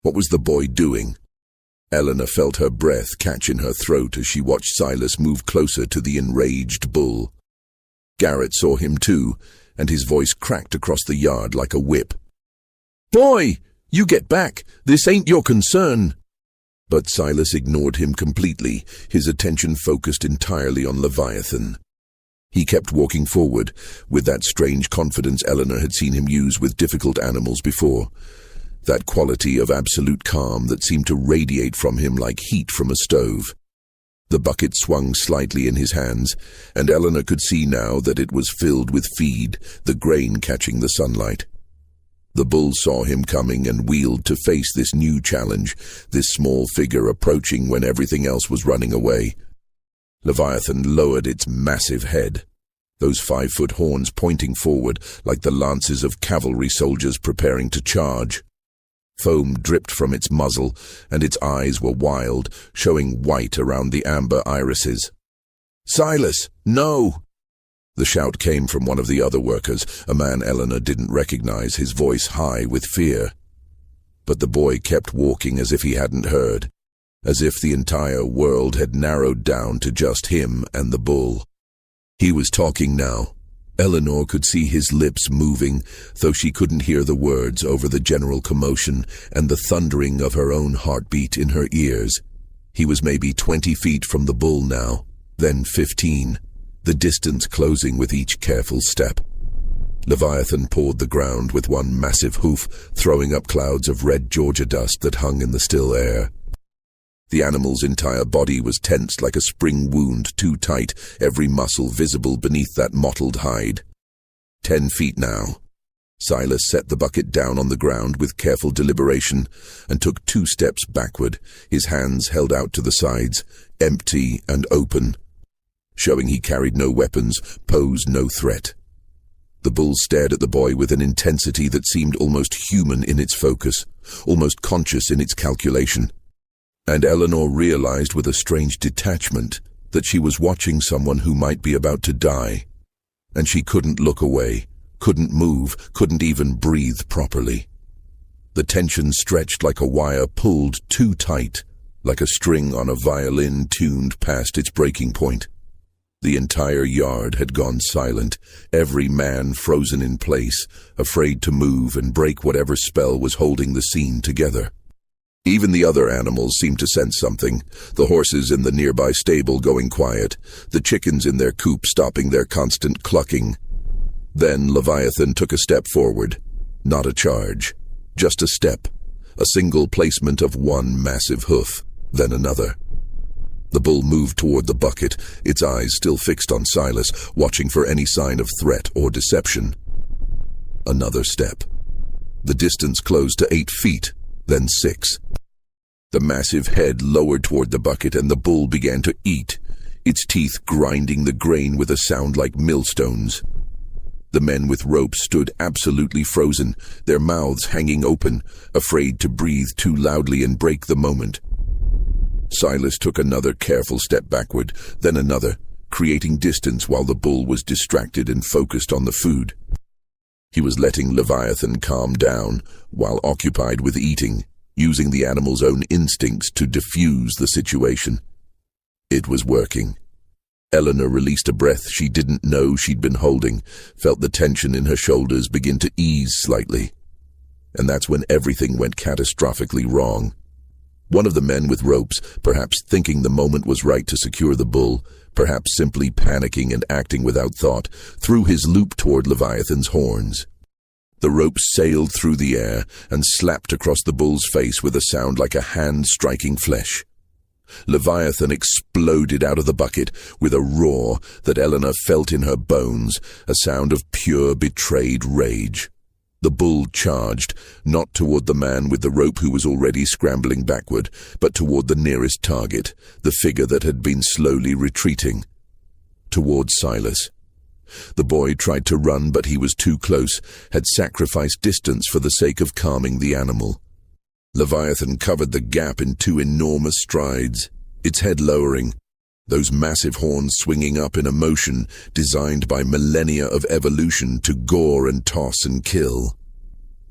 What was the boy doing? Eleanor felt her breath catch in her throat as she watched Silas move closer to the enraged bull. Garrett saw him too, and his voice cracked across the yard like a whip. "Boy, you get back! This ain't your concern!" But Silas ignored him completely, his attention focused entirely on Leviathan. He kept walking forward, with that strange confidence Eleanor had seen him use with difficult animals before. That quality of absolute calm that seemed to radiate from him like heat from a stove. The bucket swung slightly in his hands, and Eleanor could see now that it was filled with feed, the grain catching the sunlight. The bull saw him coming and wheeled to face this new challenge, this small figure approaching when everything else was running away. Leviathan lowered its massive head, those 5-foot horns pointing forward like the lances of cavalry soldiers preparing to charge. Foam dripped from its muzzle, and its eyes were wild, showing white around the amber irises. "Silas, no!" The shout came from one of the other workers, a man Eleanor didn't recognize, his voice high with fear. But the boy kept walking as if he hadn't heard, as if the entire world had narrowed down to just him and the bull. He was talking now. Eleanor could see his lips moving, though she couldn't hear the words over the general commotion and the thundering of her own heartbeat in her ears. He was maybe 20 feet from the bull now, then 15, the distance closing with each careful step. Leviathan pawed the ground with one massive hoof, throwing up clouds of red Georgia dust that hung in the still air. The animal's entire body was tensed like a spring wound, too tight, every muscle visible beneath that mottled hide. 10 feet now. Silas set the bucket down on the ground with careful deliberation and took 2 steps backward, his hands held out to the sides, empty and open, showing he carried no weapons, posed no threat. The bull stared at the boy with an intensity that seemed almost human in its focus, almost conscious in its calculation. And Eleanor realized with a strange detachment that she was watching someone who might be about to die. And she couldn't look away, couldn't move, couldn't even breathe properly. The tension stretched like a wire pulled too tight, like a string on a violin tuned past its breaking point. The entire yard had gone silent, every man frozen in place, afraid to move and break whatever spell was holding the scene together. Even the other animals seemed to sense something, the horses in the nearby stable going quiet, the chickens in their coop stopping their constant clucking. Then Leviathan took a step forward, not a charge, just a step, a single placement of one massive hoof, then another. The bull moved toward the bucket, its eyes still fixed on Silas, watching for any sign of threat or deception. Another step. The distance closed to 8 feet, then 6. The massive head lowered toward the bucket and the bull began to eat, its teeth grinding the grain with a sound like millstones. The men with ropes stood absolutely frozen, their mouths hanging open, afraid to breathe too loudly and break the moment. Silas took another careful step backward, then another, creating distance while the bull was distracted and focused on the food. He was letting Leviathan calm down while occupied with eating, using the animal's own instincts to diffuse the situation. It was working. Eleanor released a breath she didn't know she'd been holding, felt the tension in her shoulders begin to ease slightly. And that's when everything went catastrophically wrong. One of the men with ropes, perhaps thinking the moment was right to secure the bull, perhaps simply panicking and acting without thought, threw his loop toward Leviathan's horns. The rope sailed through the air and slapped across the bull's face with a sound like a hand striking flesh. Leviathan exploded out of the bucket with a roar that Eleanor felt in her bones, a sound of pure betrayed rage. The bull charged, not toward the man with the rope who was already scrambling backward, but toward the nearest target, the figure that had been slowly retreating. Toward Silas. The boy tried to run, but he was too close, had sacrificed distance for the sake of calming the animal. Leviathan covered the gap in 2 enormous strides, its head lowering, those massive horns swinging up in a motion designed by millennia of evolution to gore and toss and kill.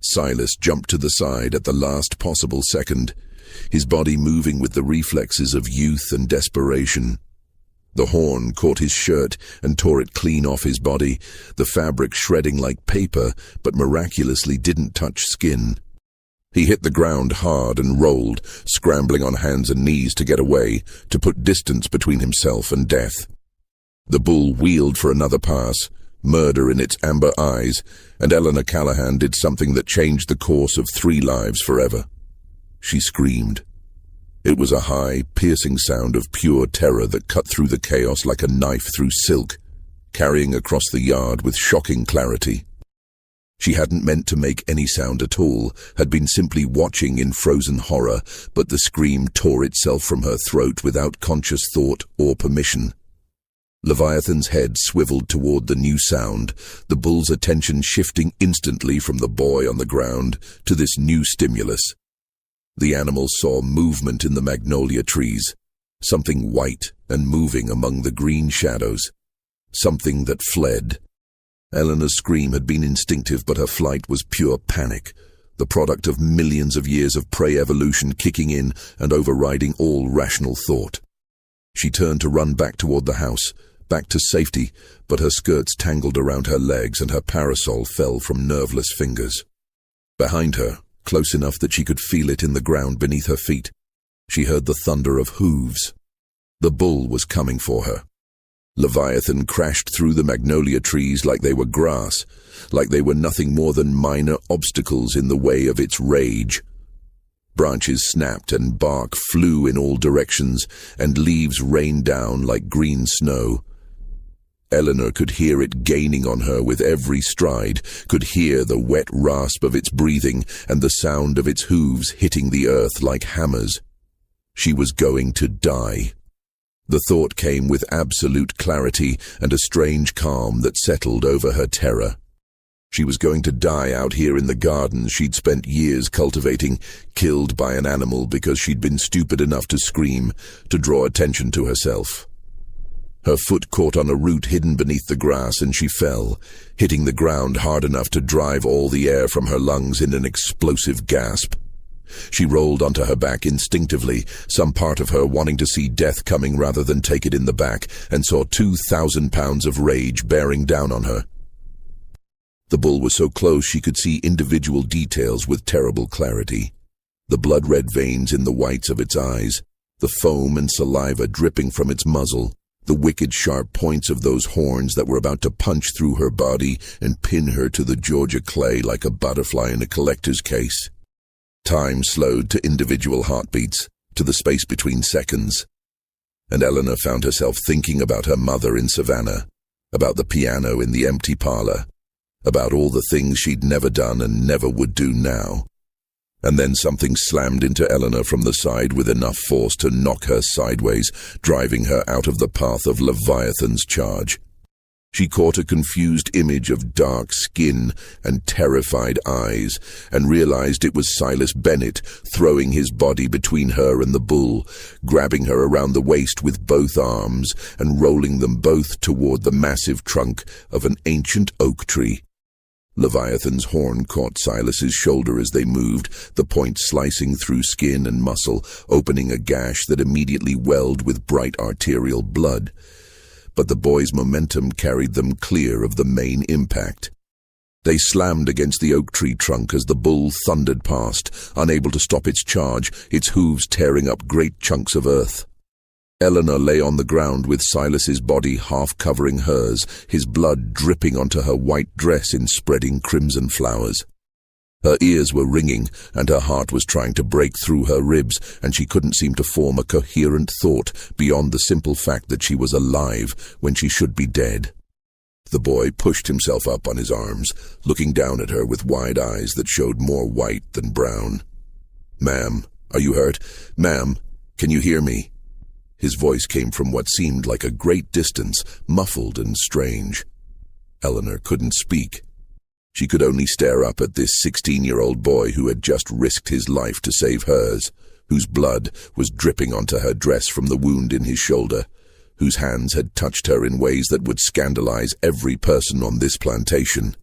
Silas jumped to the side at the last possible second, his body moving with the reflexes of youth and desperation. The horn caught his shirt and tore it clean off his body, the fabric shredding like paper, but miraculously didn't touch skin. He hit the ground hard and rolled, scrambling on hands and knees to get away, to put distance between himself and death. The bull wheeled for another pass, murder in its amber eyes, and Eleanor Callahan did something that changed the course of 3 lives forever. She screamed. It was a high, piercing sound of pure terror that cut through the chaos like a knife through silk, carrying across the yard with shocking clarity. She hadn't meant to make any sound at all, had been simply watching in frozen horror, but the scream tore itself from her throat without conscious thought or permission. Leviathan's head swiveled toward the new sound, the bull's attention shifting instantly from the boy on the ground to this new stimulus. The animal saw movement in the magnolia trees, something white and moving among the green shadows, something that fled. Eleanor's scream had been instinctive, but her flight was pure panic, the product of millions of years of prey evolution kicking in and overriding all rational thought. She turned to run back toward the house, back to safety, but her skirts tangled around her legs and her parasol fell from nerveless fingers. Behind her, close enough that she could feel it in the ground beneath her feet, she heard the thunder of hooves. The bull was coming for her. Leviathan crashed through the magnolia trees like they were grass, like they were nothing more than minor obstacles in the way of its rage. Branches snapped and bark flew in all directions, and leaves rained down like green snow. Eleanor could hear it gaining on her with every stride, could hear the wet rasp of its breathing and the sound of its hooves hitting the earth like hammers. She was going to die. The thought came with absolute clarity and a strange calm that settled over her terror. She was going to die out here in the gardens she'd spent years cultivating, killed by an animal because she'd been stupid enough to scream, to draw attention to herself. Her foot caught on a root hidden beneath the grass and she fell, hitting the ground hard enough to drive all the air from her lungs in an explosive gasp. She rolled onto her back instinctively, some part of her wanting to see death coming rather than take it in the back, and saw 2,000 pounds of rage bearing down on her. The bull was so close she could see individual details with terrible clarity. The blood-red veins in the whites of its eyes, the foam and saliva dripping from its muzzle, the wicked sharp points of those horns that were about to punch through her body and pin her to the Georgia clay like a butterfly in a collector's case. Time slowed to individual heartbeats, to the space between seconds. And Eleanor found herself thinking about her mother in Savannah, about the piano in the empty parlor, about all the things she'd never done and never would do now. And then something slammed into Eleanor from the side with enough force to knock her sideways, driving her out of the path of Leviathan's charge. She caught a confused image of dark skin and terrified eyes, and realized it was Silas Bennett throwing his body between her and the bull, grabbing her around the waist with both arms and rolling them both toward the massive trunk of an ancient oak tree. Leviathan's horn caught Silas's shoulder as they moved, the point slicing through skin and muscle, opening a gash that immediately welled with bright arterial blood. But the boy's momentum carried them clear of the main impact. They slammed against the oak tree trunk as the bull thundered past, unable to stop its charge, its hooves tearing up great chunks of earth. Eleanor lay on the ground with Silas's body half covering hers, his blood dripping onto her white dress in spreading crimson flowers. Her ears were ringing, and her heart was trying to break through her ribs, and she couldn't seem to form a coherent thought beyond the simple fact that she was alive when she should be dead. The boy pushed himself up on his arms, looking down at her with wide eyes that showed more white than brown. "Ma'am, are you hurt? Ma'am, can you hear me?" His voice came from what seemed like a great distance, muffled and strange. Eleanor couldn't speak. She could only stare up at this 16-year-old boy who had just risked his life to save hers, whose blood was dripping onto her dress from the wound in his shoulder, whose hands had touched her in ways that would scandalize every person on this plantation.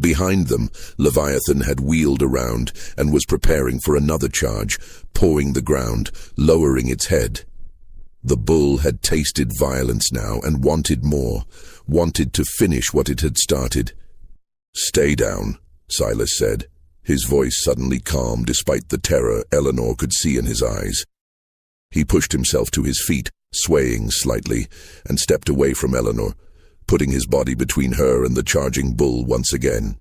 Behind them, Leviathan had wheeled around and was preparing for another charge, pawing the ground, lowering its head. The bull had tasted violence now and wanted more, wanted to finish what it had started. "Stay down," Silas said, his voice suddenly calm despite the terror Eleanor could see in his eyes. He pushed himself to his feet, swaying slightly, and stepped away from Eleanor, putting his body between her and the charging bull once again.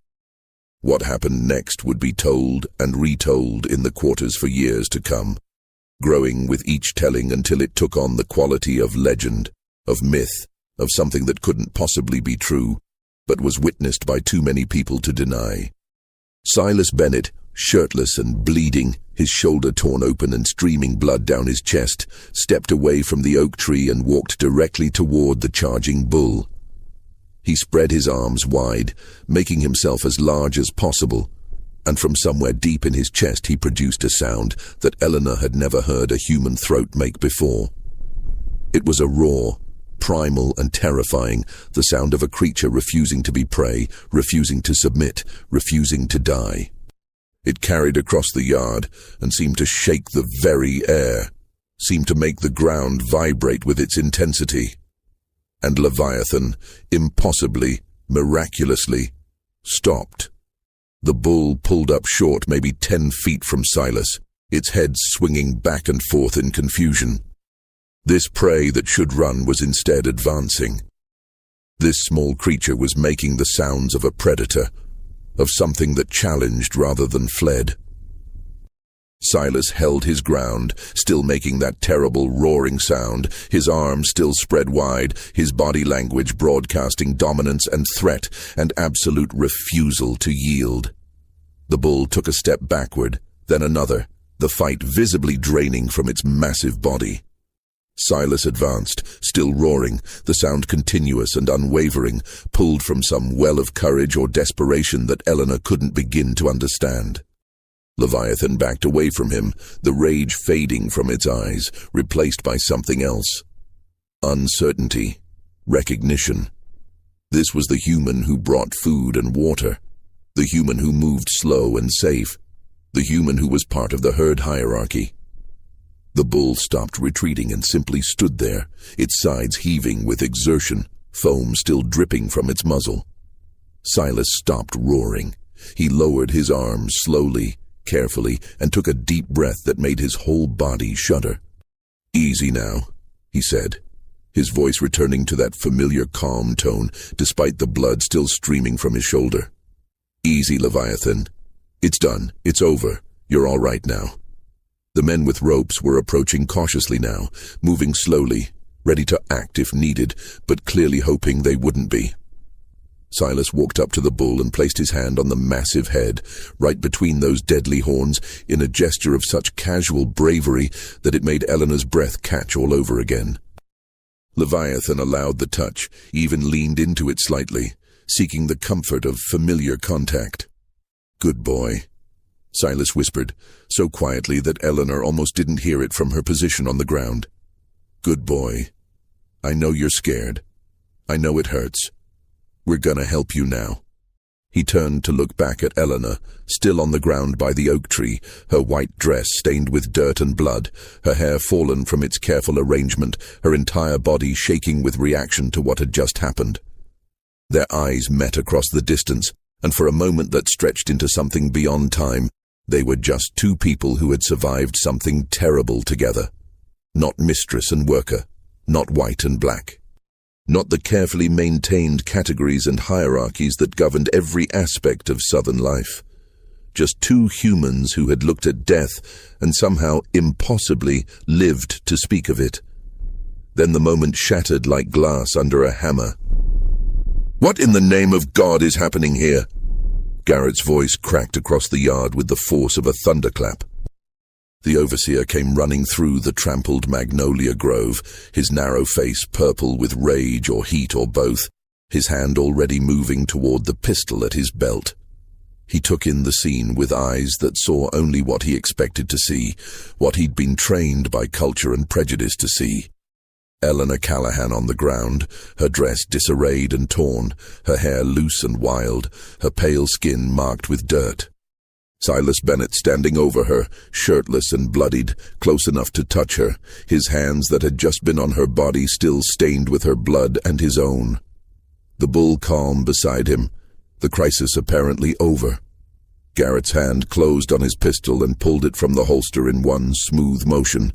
What happened next would be told and retold in the quarters for years to come, growing with each telling until it took on the quality of legend, of myth, of something that couldn't possibly be true, but was witnessed by too many people to deny. Silas Bennett, shirtless and bleeding, his shoulder torn open and streaming blood down his chest, stepped away from the oak tree and walked directly toward the charging bull. He spread his arms wide, making himself as large as possible, and from somewhere deep in his chest he produced a sound that Eleanor had never heard a human throat make before. It was a roar, primal and terrifying, the sound of a creature refusing to be prey, refusing to submit, refusing to die. It carried across the yard and seemed to shake the very air, seemed to make the ground vibrate with its intensity. And Leviathan, impossibly, miraculously, stopped. The bull pulled up short, maybe 10 feet from Silas, its head swinging back and forth in confusion. This prey that should run was instead advancing. This small creature was making the sounds of a predator, of something that challenged rather than fled. Silas held his ground, still making that terrible roaring sound, his arms still spread wide, his body language broadcasting dominance and threat and absolute refusal to yield. The bull took a step backward, then another, the fight visibly draining from its massive body. Silas advanced, still roaring, the sound continuous and unwavering, pulled from some well of courage or desperation that Eleanor couldn't begin to understand. Leviathan backed away from him, the rage fading from its eyes, replaced by something else. Uncertainty. Recognition. This was the human who brought food and water, the human who moved slow and safe, the human who was part of the herd hierarchy. The bull stopped retreating and simply stood there, its sides heaving with exertion, foam still dripping from its muzzle. Silas stopped roaring. He lowered his arms slowly, carefully, and took a deep breath that made his whole body shudder. "Easy now," he said, his voice returning to that familiar calm tone despite the blood still streaming from his shoulder. "Easy, Leviathan. It's done. It's over. You're all right now." The men with ropes were approaching cautiously now, moving slowly, ready to act if needed, but clearly hoping they wouldn't be. Silas walked up to the bull and placed his hand on the massive head, right between those deadly horns, in a gesture of such casual bravery that it made Eleanor's breath catch all over again. Leviathan allowed the touch, even leaned into it slightly, seeking the comfort of familiar contact. "Good boy," Silas whispered, so quietly that Eleanor almost didn't hear it from her position on the ground. "Good boy. I know you're scared. I know it hurts. We're gonna help you now." He turned to look back at Eleanor, still on the ground by the oak tree, her white dress stained with dirt and blood, her hair fallen from its careful arrangement, her entire body shaking with reaction to what had just happened. Their eyes met across the distance, and for a moment that stretched into something beyond time, they were just two people who had survived something terrible together. Not mistress and worker, not white and black. Not the carefully maintained categories and hierarchies that governed every aspect of Southern life. Just two humans who had looked at death and somehow impossibly lived to speak of it. Then the moment shattered like glass under a hammer. "What in the name of God is happening here?" Garrett's voice cracked across the yard with the force of a thunderclap. The overseer came running through the trampled magnolia grove, his narrow face purple with rage or heat or both, his hand already moving toward the pistol at his belt. He took in the scene with eyes that saw only what he expected to see, what he'd been trained by culture and prejudice to see. Eleanor Callahan on the ground, her dress disarrayed and torn, her hair loose and wild, her pale skin marked with dirt. Silas Bennett standing over her, shirtless and bloodied, close enough to touch her, his hands that had just been on her body still stained with her blood and his own. The bull calm beside him, the crisis apparently over. Garrett's hand closed on his pistol and pulled it from the holster in one smooth motion.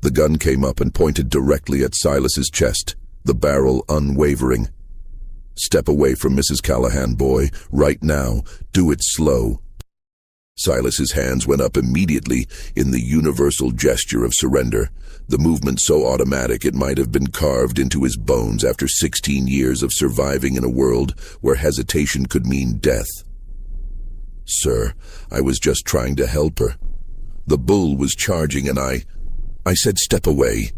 The gun came up and pointed directly at Silas's chest, the barrel unwavering. "Step away from Mrs. Callahan, boy, right now. Do it slow." Silas's hands went up immediately in the universal gesture of surrender, the movement so automatic it might have been carved into his bones after 16 years of surviving in a world where hesitation could mean death. "Sir, I was just trying to help her. The bull was charging and I said step away."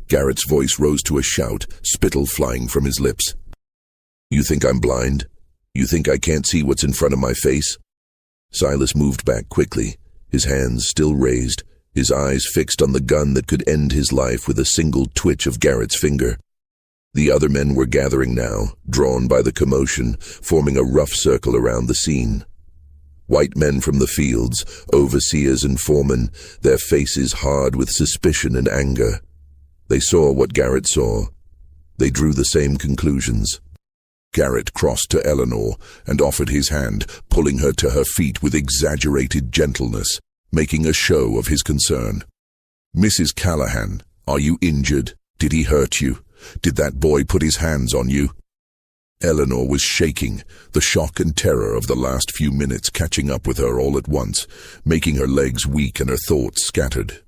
Garrett's voice rose to a shout, spittle flying from his lips. "You think I'm blind? You think I can't see what's in front of my face?" Silas moved back quickly, his hands still raised, his eyes fixed on the gun that could end his life with a single twitch of Garrett's finger. The other men were gathering now, drawn by the commotion, forming a rough circle around the scene. White men from the fields, overseers and foremen, their faces hard with suspicion and anger. They saw what Garrett saw. They drew the same conclusions. Garrett crossed to Eleanor and offered his hand, pulling her to her feet with exaggerated gentleness, making a show of his concern. "Mrs. Callahan, are you injured? Did he hurt you? Did that boy put his hands on you?" Eleanor was shaking, the shock and terror of the last few minutes catching up with her all at once, making her legs weak and her thoughts scattered.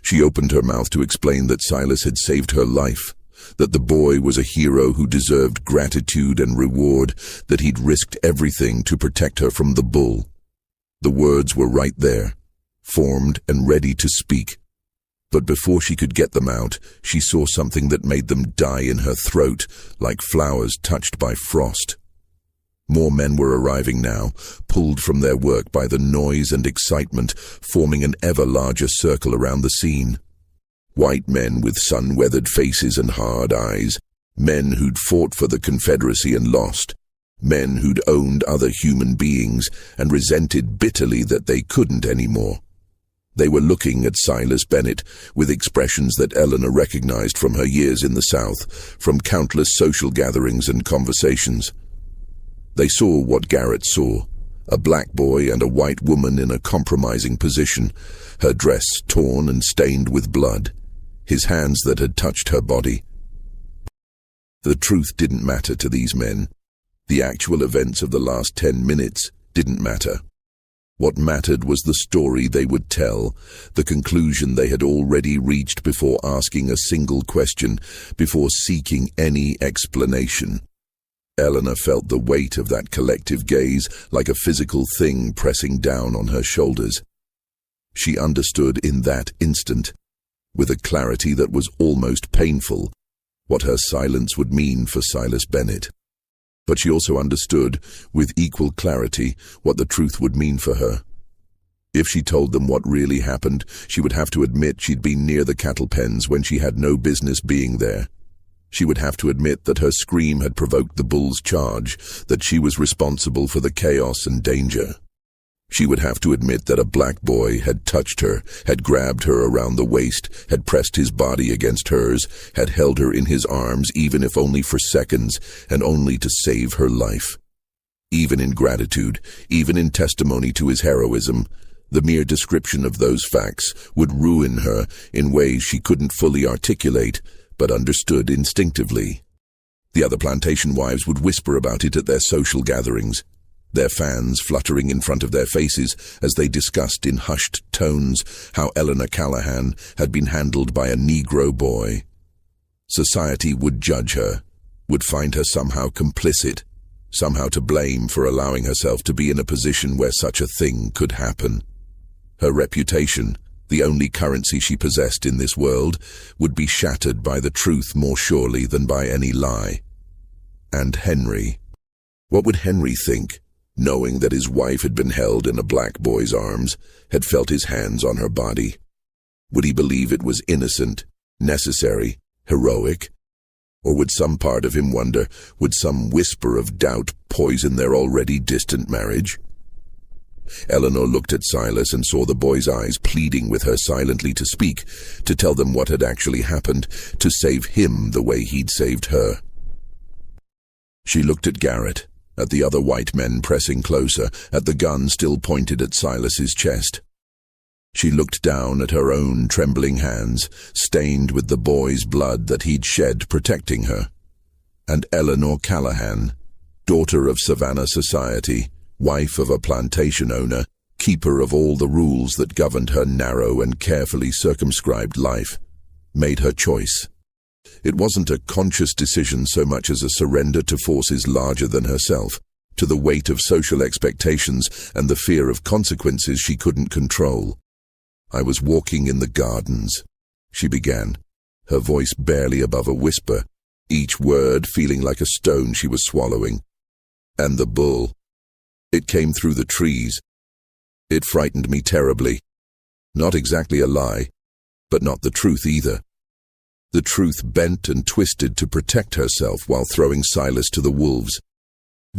She opened her mouth to explain that Silas had saved her life, that the boy was a hero who deserved gratitude and reward, that he'd risked everything to protect her from the bull. The words were right there, formed and ready to speak. But before she could get them out, she saw something that made them die in her throat, like flowers touched by frost. More men were arriving now, pulled from their work by the noise and excitement, forming an ever larger circle around the scene. White men with sun-weathered faces and hard eyes, men who'd fought for the Confederacy and lost, men who'd owned other human beings and resented bitterly that they couldn't anymore. They were looking at Silas Bennett with expressions that Eleanor recognized from her years in the South, from countless social gatherings and conversations. They saw what Garrett saw, a black boy and a white woman in a compromising position, her dress torn and stained with blood, his hands that had touched her body. The truth didn't matter to these men. The actual events of the last 10 minutes didn't matter. What mattered was the story they would tell, the conclusion they had already reached before asking a single question, before seeking any explanation. Eleanor felt the weight of that collective gaze like a physical thing pressing down on her shoulders. She understood in that instant, with a clarity that was almost painful, what her silence would mean for Silas Bennett. But she also understood, with equal clarity, what the truth would mean for her. If she told them what really happened, she would have to admit she'd been near the cattle pens when she had no business being there. She would have to admit that her scream had provoked the bull's charge, that she was responsible for the chaos and danger. She would have to admit that a black boy had touched her, had grabbed her around the waist, had pressed his body against hers, had held her in his arms, even if only for seconds, and only to save her life. Even in gratitude, even in testimony to his heroism, the mere description of those facts would ruin her in ways she couldn't fully articulate, but understood instinctively. The other plantation wives would whisper about it at their social gatherings, their fans fluttering in front of their faces as they discussed in hushed tones how Eleanor Callahan had been handled by a Negro boy. Society would judge her, would find her somehow complicit, somehow to blame for allowing herself to be in a position where such a thing could happen. Her reputation, the only currency she possessed in this world, would be shattered by the truth more surely than by any lie. And Henry. What would Henry think, knowing that his wife had been held in a black boy's arms, had felt his hands on her body? Would he believe it was innocent, necessary, heroic? Or would some part of him wonder, would some whisper of doubt poison their already distant marriage? Eleanor looked at Silas and saw the boy's eyes pleading with her silently to speak, to tell them what had actually happened, to save him the way he'd saved her. She looked at Garrett, at the other white men pressing closer, at the gun still pointed at Silas's chest. She looked down at her own trembling hands, stained with the boy's blood that he'd shed protecting her. And Eleanor Callahan, daughter of Savannah society, wife of a plantation owner, keeper of all the rules that governed her narrow and carefully circumscribed life, made her choice. It wasn't a conscious decision so much as a surrender to forces larger than herself, to the weight of social expectations and the fear of consequences she couldn't control. "I was walking in the gardens," she began, her voice barely above a whisper, each word feeling like a stone she was swallowing. "And the bull. It came through the trees. It frightened me terribly. Not exactly a lie, but not the truth either. The truth bent and twisted to protect herself while throwing Silas to the wolves."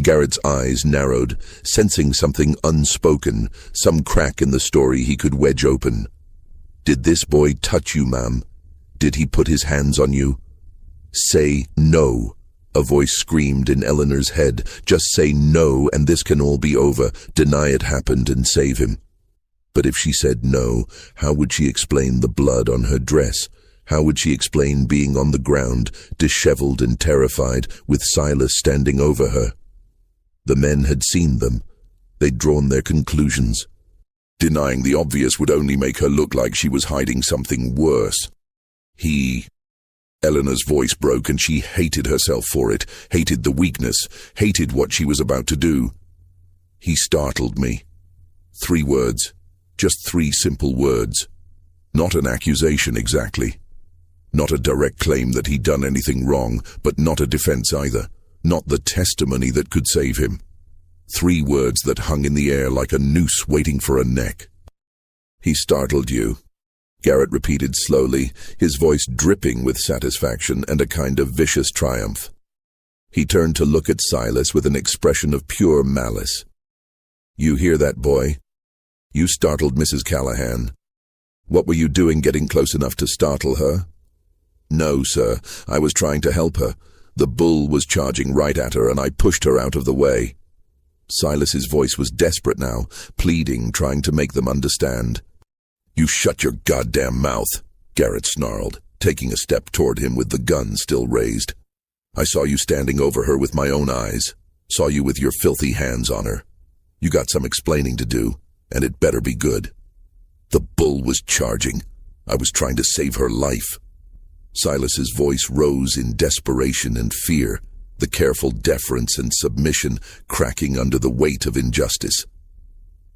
Garrett's eyes narrowed, sensing something unspoken, some crack in the story he could wedge open. "Did this boy touch you, ma'am? Did he put his hands on you?" "Say no," a voice screamed in Eleanor's head. "Just say no, and this can all be over. Deny it happened and save him." But if she said no, how would she explain the blood on her dress? How would she explain being on the ground, disheveled and terrified, with Silas standing over her? The men had seen them. They'd drawn their conclusions. Denying the obvious would only make her look like she was hiding something worse. Eleanor's voice broke and she hated herself for it, hated the weakness, hated what she was about to do. "He startled me." 3 words. Just 3 simple words. Not an accusation exactly. Not a direct claim that he'd done anything wrong, but not a defense either. Not the testimony that could save him. 3 words that hung in the air like a noose waiting for a neck. "He startled you," Garrett repeated slowly, his voice dripping with satisfaction and a kind of vicious triumph. He turned to look at Silas with an expression of pure malice. "You hear that, boy? You startled Mrs. Callahan. What were you doing getting close enough to startle her?" "No, sir. I was trying to help her. The bull was charging right at her, and I pushed her out of the way." Silas's voice was desperate now, pleading, trying to make them understand. "You shut your goddamn mouth," Garrett snarled, taking a step toward him with the gun still raised. "I saw you standing over her with my own eyes. Saw you with your filthy hands on her. You got some explaining to do, and it better be good. The bull was charging. I was trying to save her life." Silas's voice rose in desperation and fear, the careful deference and submission cracking under the weight of injustice.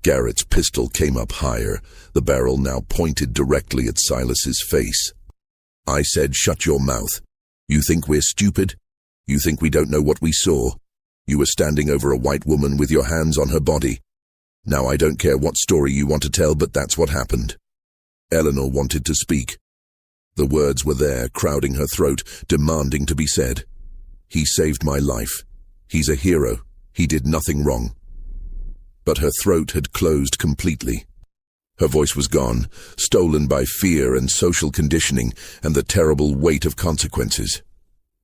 Garrett's pistol came up higher, the barrel now pointed directly at Silas's face. "I said shut your mouth. You think we're stupid? You think we don't know what we saw? You were standing over a white woman with your hands on her body. Now I don't care what story you want to tell, but that's what happened." Eleanor wanted to speak. The words were there, crowding her throat, demanding to be said. He saved my life. He's a hero. He did nothing wrong. But her throat had closed completely. Her voice was gone, stolen by fear and social conditioning and the terrible weight of consequences.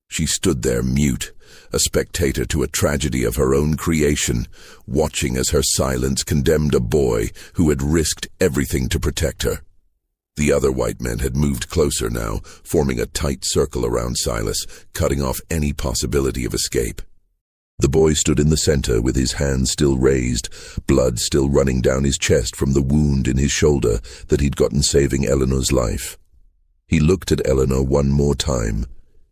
She stood there mute, a spectator to a tragedy of her own creation, watching as her silence condemned a boy who had risked everything to protect her. The other white men had moved closer now, forming a tight circle around Silas, cutting off any possibility of escape. The boy stood in the center with his hands still raised, blood still running down his chest from the wound in his shoulder that he'd gotten saving Eleanor's life. He looked at Eleanor one more time,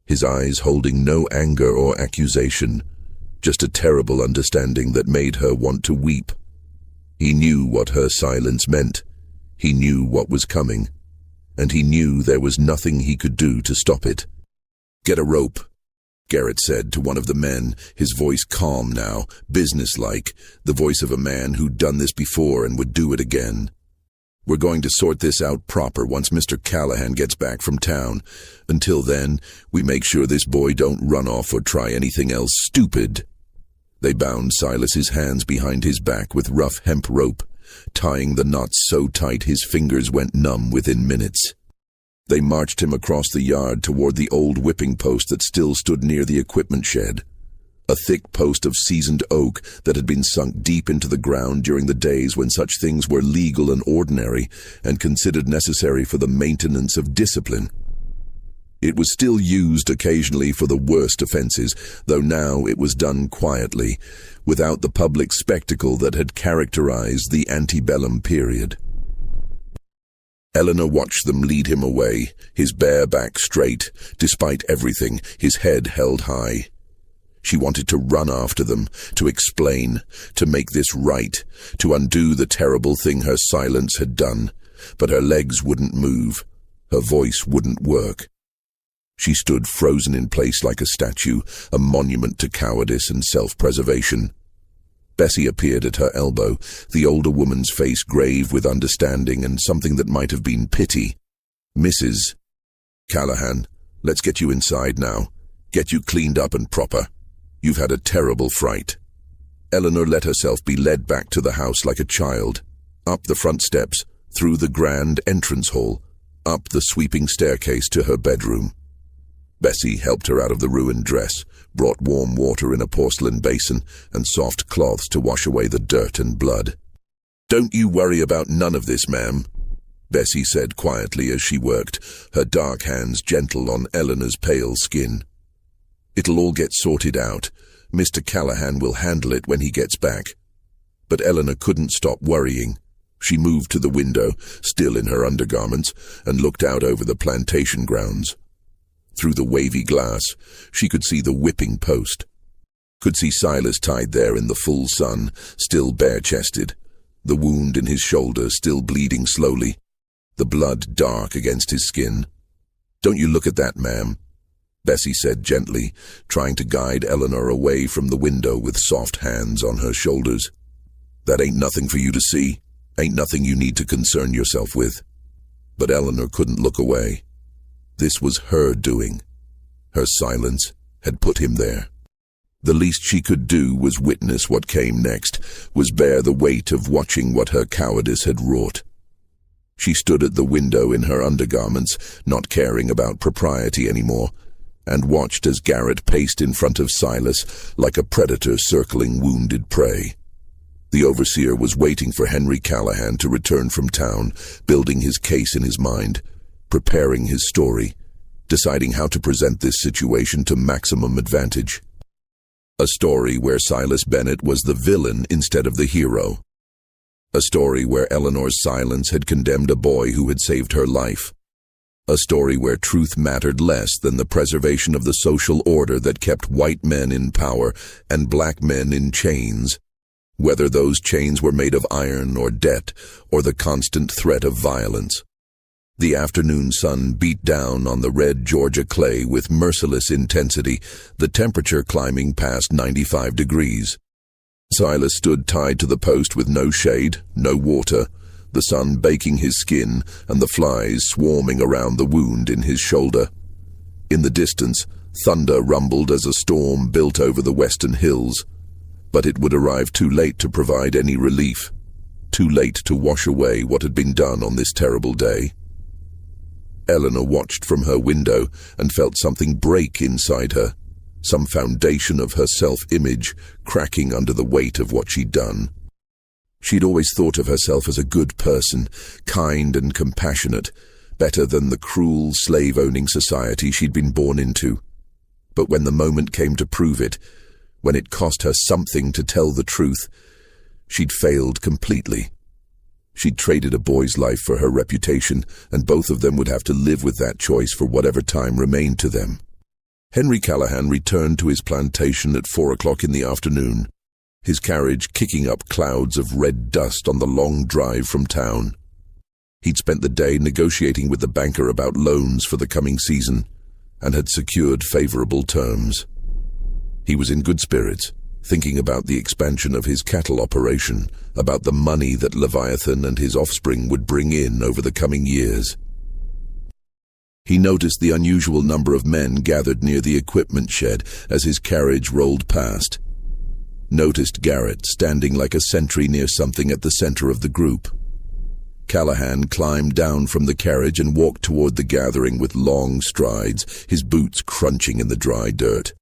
his eyes holding no anger or accusation, just a terrible understanding that made her want to weep. He knew what her silence meant. He knew what was coming, and he knew there was nothing he could do to stop it. "Get a rope," Garrett said to one of the men, his voice calm now, businesslike, the voice of a man who'd done this before and would do it again. "We're going to sort this out proper once Mr. Callahan gets back from town. Until then, we make sure this boy don't run off or try anything else stupid." They bound Silas's hands behind his back with rough hemp rope, tying the knots so tight his fingers went numb within minutes. They marched him across the yard toward the old whipping post that still stood near the equipment shed. A thick post of seasoned oak that had been sunk deep into the ground during the days when such things were legal and ordinary and considered necessary for the maintenance of discipline. It was still used occasionally for the worst offenses, though now it was done quietly, without the public spectacle that had characterized the antebellum period. Eleanor watched them lead him away, his bare back straight, despite everything, his head held high. She wanted to run after them, to explain, to make this right, to undo the terrible thing her silence had done, but her legs wouldn't move, her voice wouldn't work. She stood frozen in place like a statue, a monument to cowardice and self-preservation. Bessie appeared at her elbow, the older woman's face grave with understanding and something that might have been pity. "Mrs. Callahan, let's get you inside now. Get you cleaned up and proper. You've had a terrible fright." Eleanor let herself be led back to the house like a child, up the front steps, through the grand entrance hall, up the sweeping staircase to her bedroom. Bessie helped her out of the ruined dress, brought warm water in a porcelain basin and soft cloths to wash away the dirt and blood. "Don't you worry about none of this, ma'am," Bessie said quietly as she worked, her dark hands gentle on Eleanor's pale skin. "It'll all get sorted out. Mr. Callahan will handle it when he gets back." But Eleanor couldn't stop worrying. She moved to the window, still in her undergarments, and looked out over the plantation grounds. Through the wavy glass, she could see the whipping post. Could see Silas tied there in the full sun, still bare-chested, the wound in his shoulder still bleeding slowly, the blood dark against his skin. "Don't you look at that, ma'am," Bessie said gently, trying to guide Eleanor away from the window with soft hands on her shoulders. "That ain't nothing for you to see, ain't nothing you need to concern yourself with." But Eleanor couldn't look away. This was her doing. Her silence had put him there. The least she could do was witness what came next, was bear the weight of watching what her cowardice had wrought. She stood at the window in her undergarments, not caring about propriety anymore, and watched as Garrett paced in front of Silas like a predator circling wounded prey. The overseer was waiting for Henry Callahan to return from town, building his case in his mind, preparing his story, deciding how to present this situation to maximum advantage. A story where Silas Bennett was the villain instead of the hero. A story where Eleanor's silence had condemned a boy who had saved her life. A story where truth mattered less than the preservation of the social order that kept white men in power and black men in chains, whether those chains were made of iron or debt or the constant threat of violence. The afternoon sun beat down on the red Georgia clay with merciless intensity, the temperature climbing past 95 degrees. Silas stood tied to the post with no shade, no water, the sun baking his skin and the flies swarming around the wound in his shoulder. In the distance, thunder rumbled as a storm built over the western hills, but it would arrive too late to provide any relief, too late to wash away what had been done on this terrible day. Eleanor watched from her window and felt something break inside her, some foundation of her self-image cracking under the weight of what she'd done. She'd always thought of herself as a good person, kind and compassionate, better than the cruel, slave-owning society she'd been born into. But when the moment came to prove it, when it cost her something to tell the truth, she'd failed completely. She'd traded a boy's life for her reputation, and both of them would have to live with that choice for whatever time remained to them. Henry Callahan returned to his plantation at 4 o'clock in the afternoon, his carriage kicking up clouds of red dust on the long drive from town. He'd spent the day negotiating with the banker about loans for the coming season, and had secured favorable terms. He was in good spirits, thinking about the expansion of his cattle operation, about the money that Leviathan and his offspring would bring in over the coming years. He noticed the unusual number of men gathered near the equipment shed as his carriage rolled past. Noticed Garrett standing like a sentry near something at the center of the group. Callahan climbed down from the carriage and walked toward the gathering with long strides, his boots crunching in the dry dirt.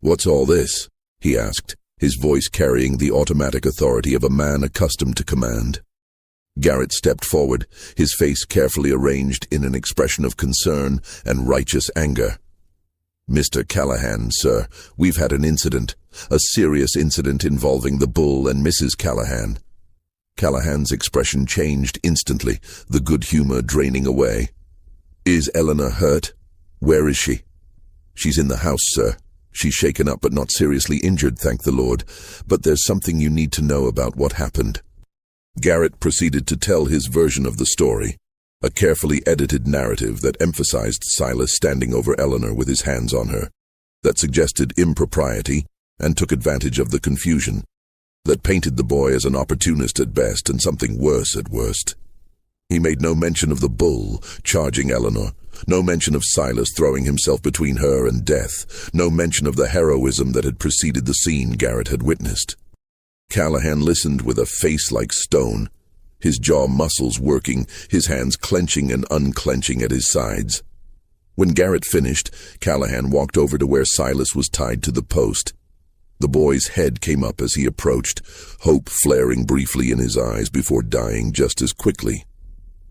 "What's all this?" he asked, his voice carrying the automatic authority of a man accustomed to command. Garrett stepped forward, his face carefully arranged in an expression of concern and righteous anger. "Mr. Callahan, sir, we've had an incident, a serious incident involving the bull and Mrs. Callahan." Callahan's expression changed instantly, the good humor draining away. "Is Eleanor hurt? Where is she?" "She's in the house, sir. She's shaken up but not seriously injured, thank the Lord. But there's something you need to know about what happened." Garrett proceeded to tell his version of the story, a carefully edited narrative that emphasized Silas standing over Eleanor with his hands on her, that suggested impropriety and took advantage of the confusion, that painted the boy as an opportunist at best and something worse at worst. He made no mention of the bull charging Eleanor, no mention of Silas throwing himself between her and death, no mention of the heroism that had preceded the scene Garrett had witnessed. Callahan listened with a face like stone, his jaw muscles working, his hands clenching and unclenching at his sides. When Garrett finished, Callahan walked over to where Silas was tied to the post. The boy's head came up as he approached, hope flaring briefly in his eyes before dying just as quickly.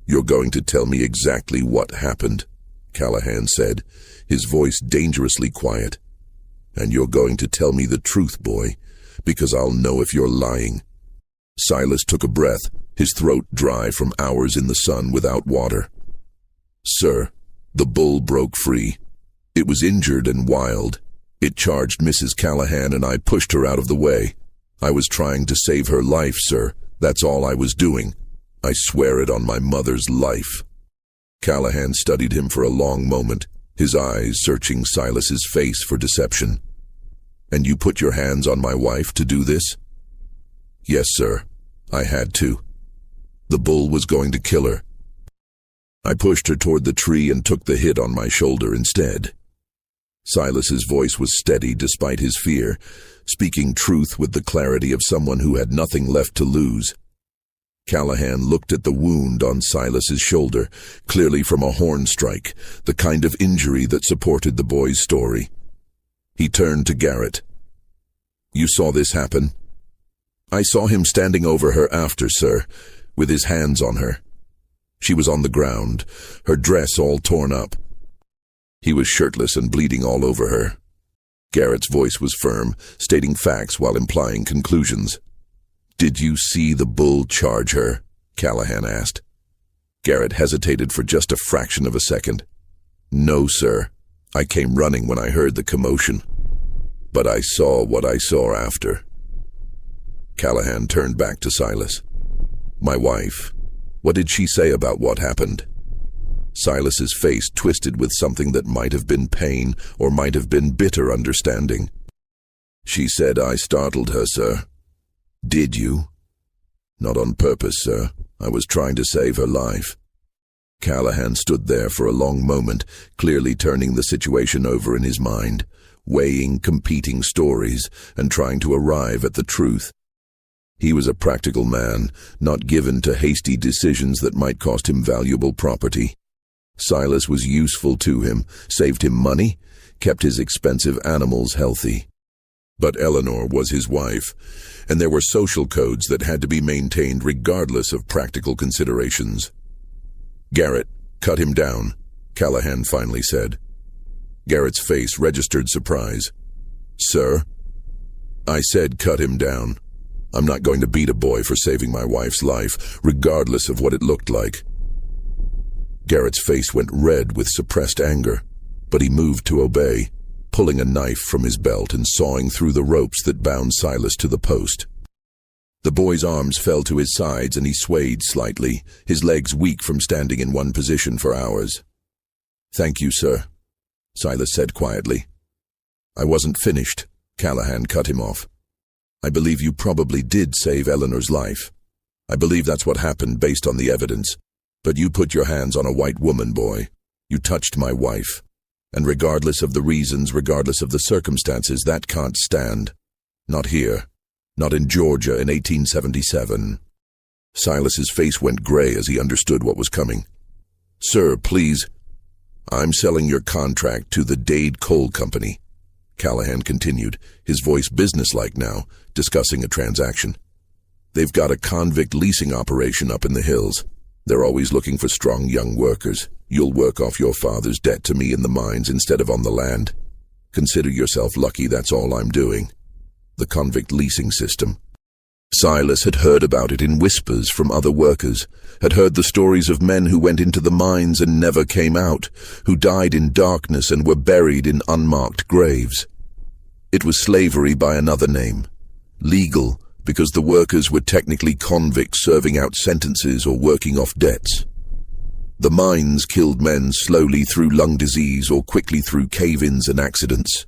"You're going to tell me exactly what happened," Callahan said, his voice dangerously quiet. "And you're going to tell me the truth, boy, because I'll know if you're lying." Silas took a breath, his throat dry from hours in the sun without water. "Sir, the bull broke free. It was injured and wild. It charged Mrs. Callahan and I pushed her out of the way. I was trying to save her life, sir. That's all I was doing. I swear it on my mother's life." Callahan studied him for a long moment, his eyes searching Silas's face for deception. "And you put your hands on my wife to do this?" "Yes, sir. I had to. The bull was going to kill her. I pushed her toward the tree and took the hit on my shoulder instead." Silas's voice was steady despite his fear, speaking truth with the clarity of someone who had nothing left to lose. Callahan looked at the wound on Silas's shoulder, clearly from a horn strike, the kind of injury that supported the boy's story. He turned to Garrett. "You saw this happen?" "I saw him standing over her after, sir, with his hands on her. She was on the ground, her dress all torn up. He was shirtless and bleeding all over her." Garrett's voice was firm, stating facts while implying conclusions. "Did you see the bull charge her?" Callahan asked. Garrett hesitated for just a fraction of a second. "No, sir. I came running when I heard the commotion. But I saw what I saw after." Callahan turned back to Silas. "My wife, what did she say about what happened?" Silas's face twisted with something that might have been pain or might have been bitter understanding. "She said I startled her, sir." "Did you?" "Not on purpose, sir. I was trying to save her life." Callahan stood there for a long moment, clearly turning the situation over in his mind, weighing competing stories and trying to arrive at the truth. He was a practical man, not given to hasty decisions that might cost him valuable property. Silas was useful to him, saved him money, kept his expensive animals healthy. But Eleanor was his wife, and there were social codes that had to be maintained regardless of practical considerations. "Garrett, cut him down," Callahan finally said. Garrett's face registered surprise. "Sir?" "I said cut him down. I'm not going to beat a boy for saving my wife's life, regardless of what it looked like." Garrett's face went red with suppressed anger, but he moved to obey, pulling a knife from his belt and sawing through the ropes that bound Silas to the post. The boy's arms fell to his sides and he swayed slightly, his legs weak from standing in one position for hours. "Thank you, sir," Silas said quietly. "I wasn't finished," Callahan cut him off. "I believe you probably did save Eleanor's life. I believe that's what happened based on the evidence. But you put your hands on a white woman, boy. You touched my wife. And regardless of the reasons, regardless of the circumstances, that can't stand. Not here. Not in Georgia in 1877. Silas's face went gray as he understood what was coming. "Sir, please." "I'm selling your contract to the Dade Coal Company," Callahan continued, his voice businesslike now, discussing a transaction. "They've got a convict leasing operation up in the hills. They're always looking for strong young workers. You'll work off your father's debt to me in the mines instead of on the land. Consider yourself lucky that's all I'm doing." The convict leasing system. Silas had heard about it in whispers from other workers, had heard the stories of men who went into the mines and never came out, who died in darkness and were buried in unmarked graves. It was slavery by another name. Legal, because the workers were technically convicts serving out sentences or working off debts. The mines killed men slowly through lung disease or quickly through cave-ins and accidents.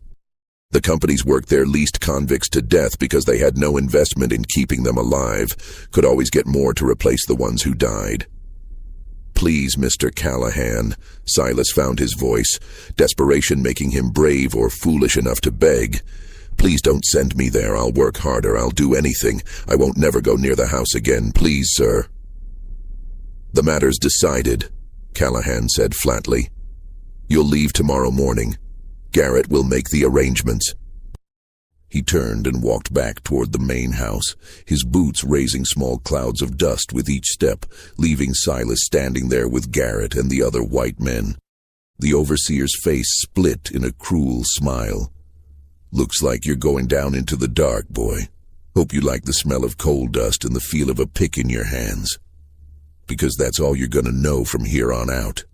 The companies worked their leased convicts to death because they had no investment in keeping them alive, could always get more to replace the ones who died. "Please, Mr. Callahan," Silas found his voice, desperation making him brave or foolish enough to beg. "Please don't send me there. I'll work harder. I'll do anything. I won't never go near the house again. Please, sir." "The matter's decided," Callahan said flatly. "You'll leave tomorrow morning. Garrett will make the arrangements." He turned and walked back toward the main house, his boots raising small clouds of dust with each step, leaving Silas standing there with Garrett and the other white men. The overseer's face split in a cruel smile. "Looks like you're going down into the dark, boy. Hope you like the smell of coal dust and the feel of a pick in your hands. Because that's all you're gonna know from here on out."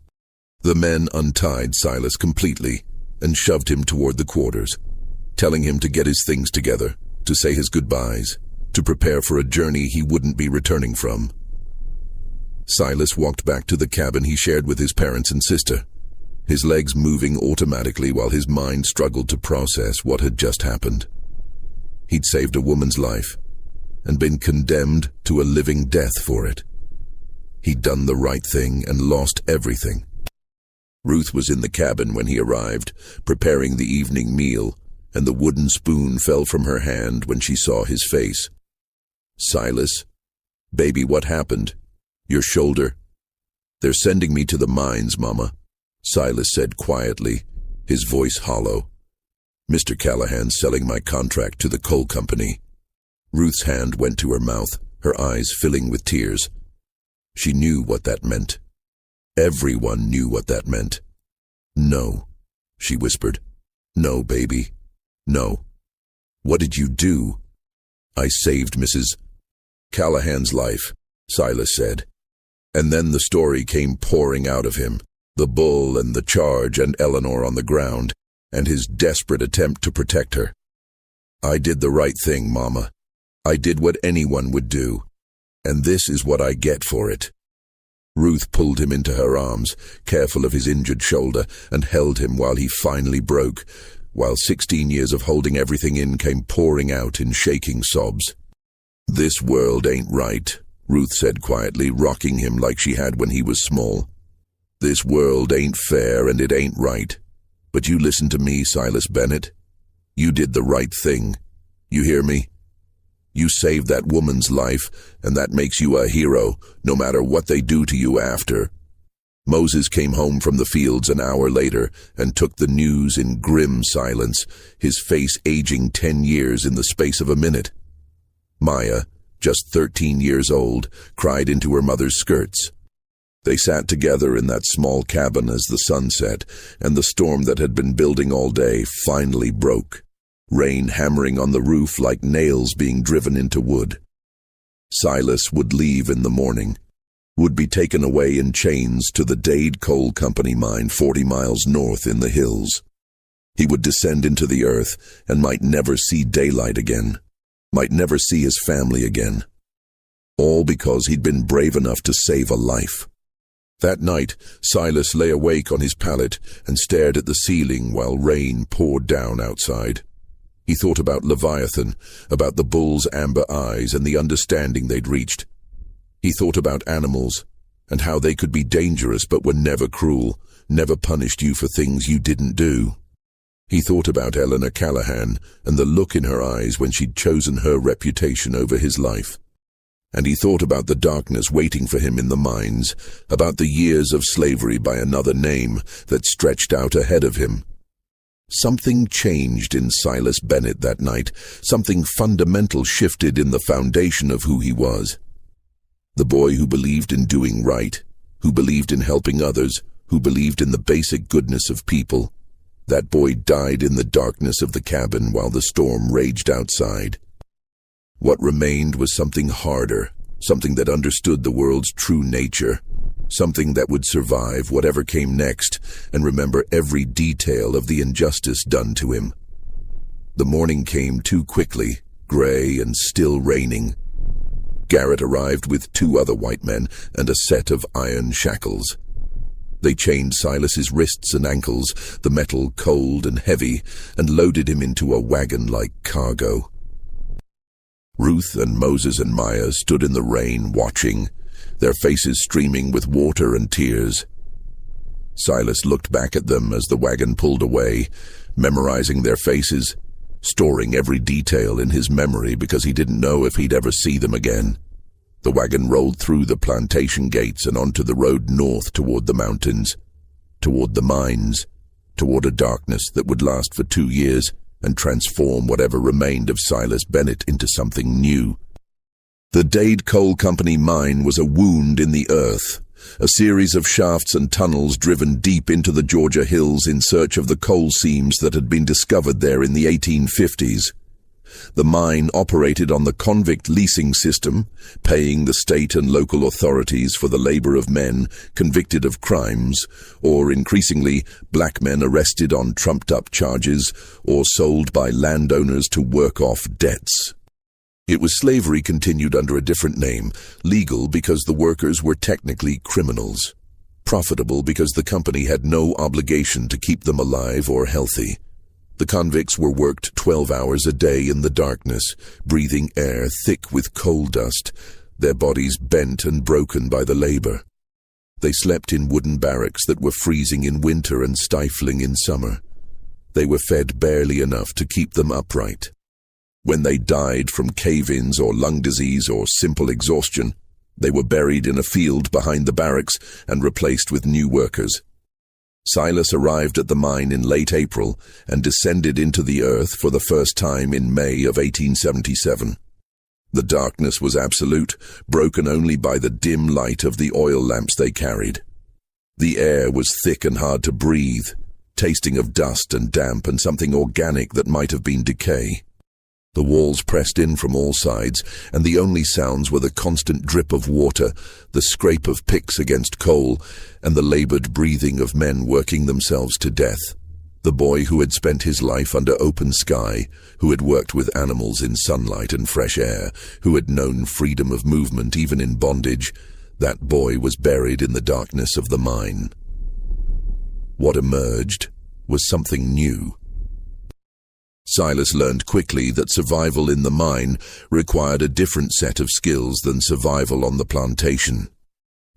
The men untied Silas completely and shoved him toward the quarters, telling him to get his things together, to say his goodbyes, to prepare for a journey he wouldn't be returning from. Silas walked back to the cabin he shared with his parents and sister, his legs moving automatically while his mind struggled to process what had just happened. He'd saved a woman's life, and been condemned to a living death for it. He'd done the right thing and lost everything. Ruth was in the cabin when he arrived, preparing the evening meal, and the wooden spoon fell from her hand when she saw his face. "Silas, baby, what happened? Your shoulder?" "They're sending me to the mines, Mama," Silas said quietly, his voice hollow. "Mr. Callahan's selling my contract to the coal company." Ruth's hand went to her mouth, her eyes filling with tears. She knew what that meant. Everyone knew what that meant. "No," she whispered. "No, baby. No." "What did you do?" "I saved Mrs. Callahan's life," Silas said. And then the story came pouring out of him, the bull and the charge and Eleanor on the ground, and his desperate attempt to protect her. "I did the right thing, Mama. I did what anyone would do. And this is what I get for it." Ruth pulled him into her arms, careful of his injured shoulder, and held him while he finally broke, while 16 years of holding everything in came pouring out in shaking sobs. "This world ain't right," Ruth said quietly, rocking him like she had when he was small. "This world ain't fair and it ain't right. But you listen to me, Silas Bennett. You did the right thing. You hear me? You saved that woman's life, and that makes you a hero, no matter what they do to you after." Moses came home from the fields an hour later and took the news in grim silence, his face aging 10 years in the space of a minute. Maya, just 13 years old, cried into her mother's skirts. They sat together in that small cabin as the sun set, and the storm that had been building all day finally broke, rain hammering on the roof like nails being driven into wood. Silas would leave in the morning, would be taken away in chains to the Defied Coal Company mine 40 miles north in the hills. He would descend into the earth and might never see daylight again, might never see his family again. All because he'd been brave enough to save a life. That night, Silas lay awake on his pallet and stared at the ceiling while rain poured down outside. He thought about Leviathan, about the bull's amber eyes and the understanding they'd reached. He thought about animals, and how they could be dangerous but were never cruel, never punished you for things you didn't do. He thought about Eleanor Callahan and the look in her eyes when she'd chosen her reputation over his life. And he thought about the darkness waiting for him in the mines, about the years of slavery by another name that stretched out ahead of him. Something changed in Silas Bennett that night. Something fundamental shifted in the foundation of who he was. The boy who believed in doing right, who believed in helping others, who believed in the basic goodness of people. That boy died in the darkness of the cabin while the storm raged outside. What remained was something harder, something that understood the world's true nature, something that would survive whatever came next and remember every detail of the injustice done to him. The morning came too quickly, gray and still raining. Garrett arrived with 2 other white men and a set of iron shackles. They chained Silas's wrists and ankles, the metal cold and heavy, and loaded him into a wagon like cargo. Ruth and Moses and Maya stood in the rain watching, their faces streaming with water and tears. Silas looked back at them as the wagon pulled away, memorizing their faces, storing every detail in his memory because he didn't know if he'd ever see them again. The wagon rolled through the plantation gates and onto the road north toward the mountains, toward the mines, toward a darkness that would last for 2 years and transform whatever remained of Silas Bennett into something new. The Defied Coal Company mine was a wound in the earth, a series of shafts and tunnels driven deep into the Georgia hills in search of the coal seams that had been discovered there in the 1850s. The mine operated on the convict leasing system, paying the state and local authorities for the labor of men convicted of crimes, or increasingly black men arrested on trumped-up charges or sold by landowners to work off debts. It was slavery continued under a different name, legal because the workers were technically criminals, profitable because the company had no obligation to keep them alive or healthy. The convicts were worked 12 hours a day in the darkness, breathing air thick with coal dust, their bodies bent and broken by the labor. They slept in wooden barracks that were freezing in winter and stifling in summer. They were fed barely enough to keep them upright. When they died from cave-ins or lung disease or simple exhaustion, they were buried in a field behind the barracks and replaced with new workers. Silas arrived at the mine in late April and descended into the earth for the first time in May of 1877. The darkness was absolute, broken only by the dim light of the oil lamps they carried. The air was thick and hard to breathe, tasting of dust and damp and something organic that might have been decay. The walls pressed in from all sides, and the only sounds were the constant drip of water, the scrape of picks against coal, and the labored breathing of men working themselves to death. The boy who had spent his life under open sky, who had worked with animals in sunlight and fresh air, who had known freedom of movement even in bondage, that boy was buried in the darkness of the mine. What emerged was something new. Silas learned quickly that survival in the mine required a different set of skills than survival on the plantation.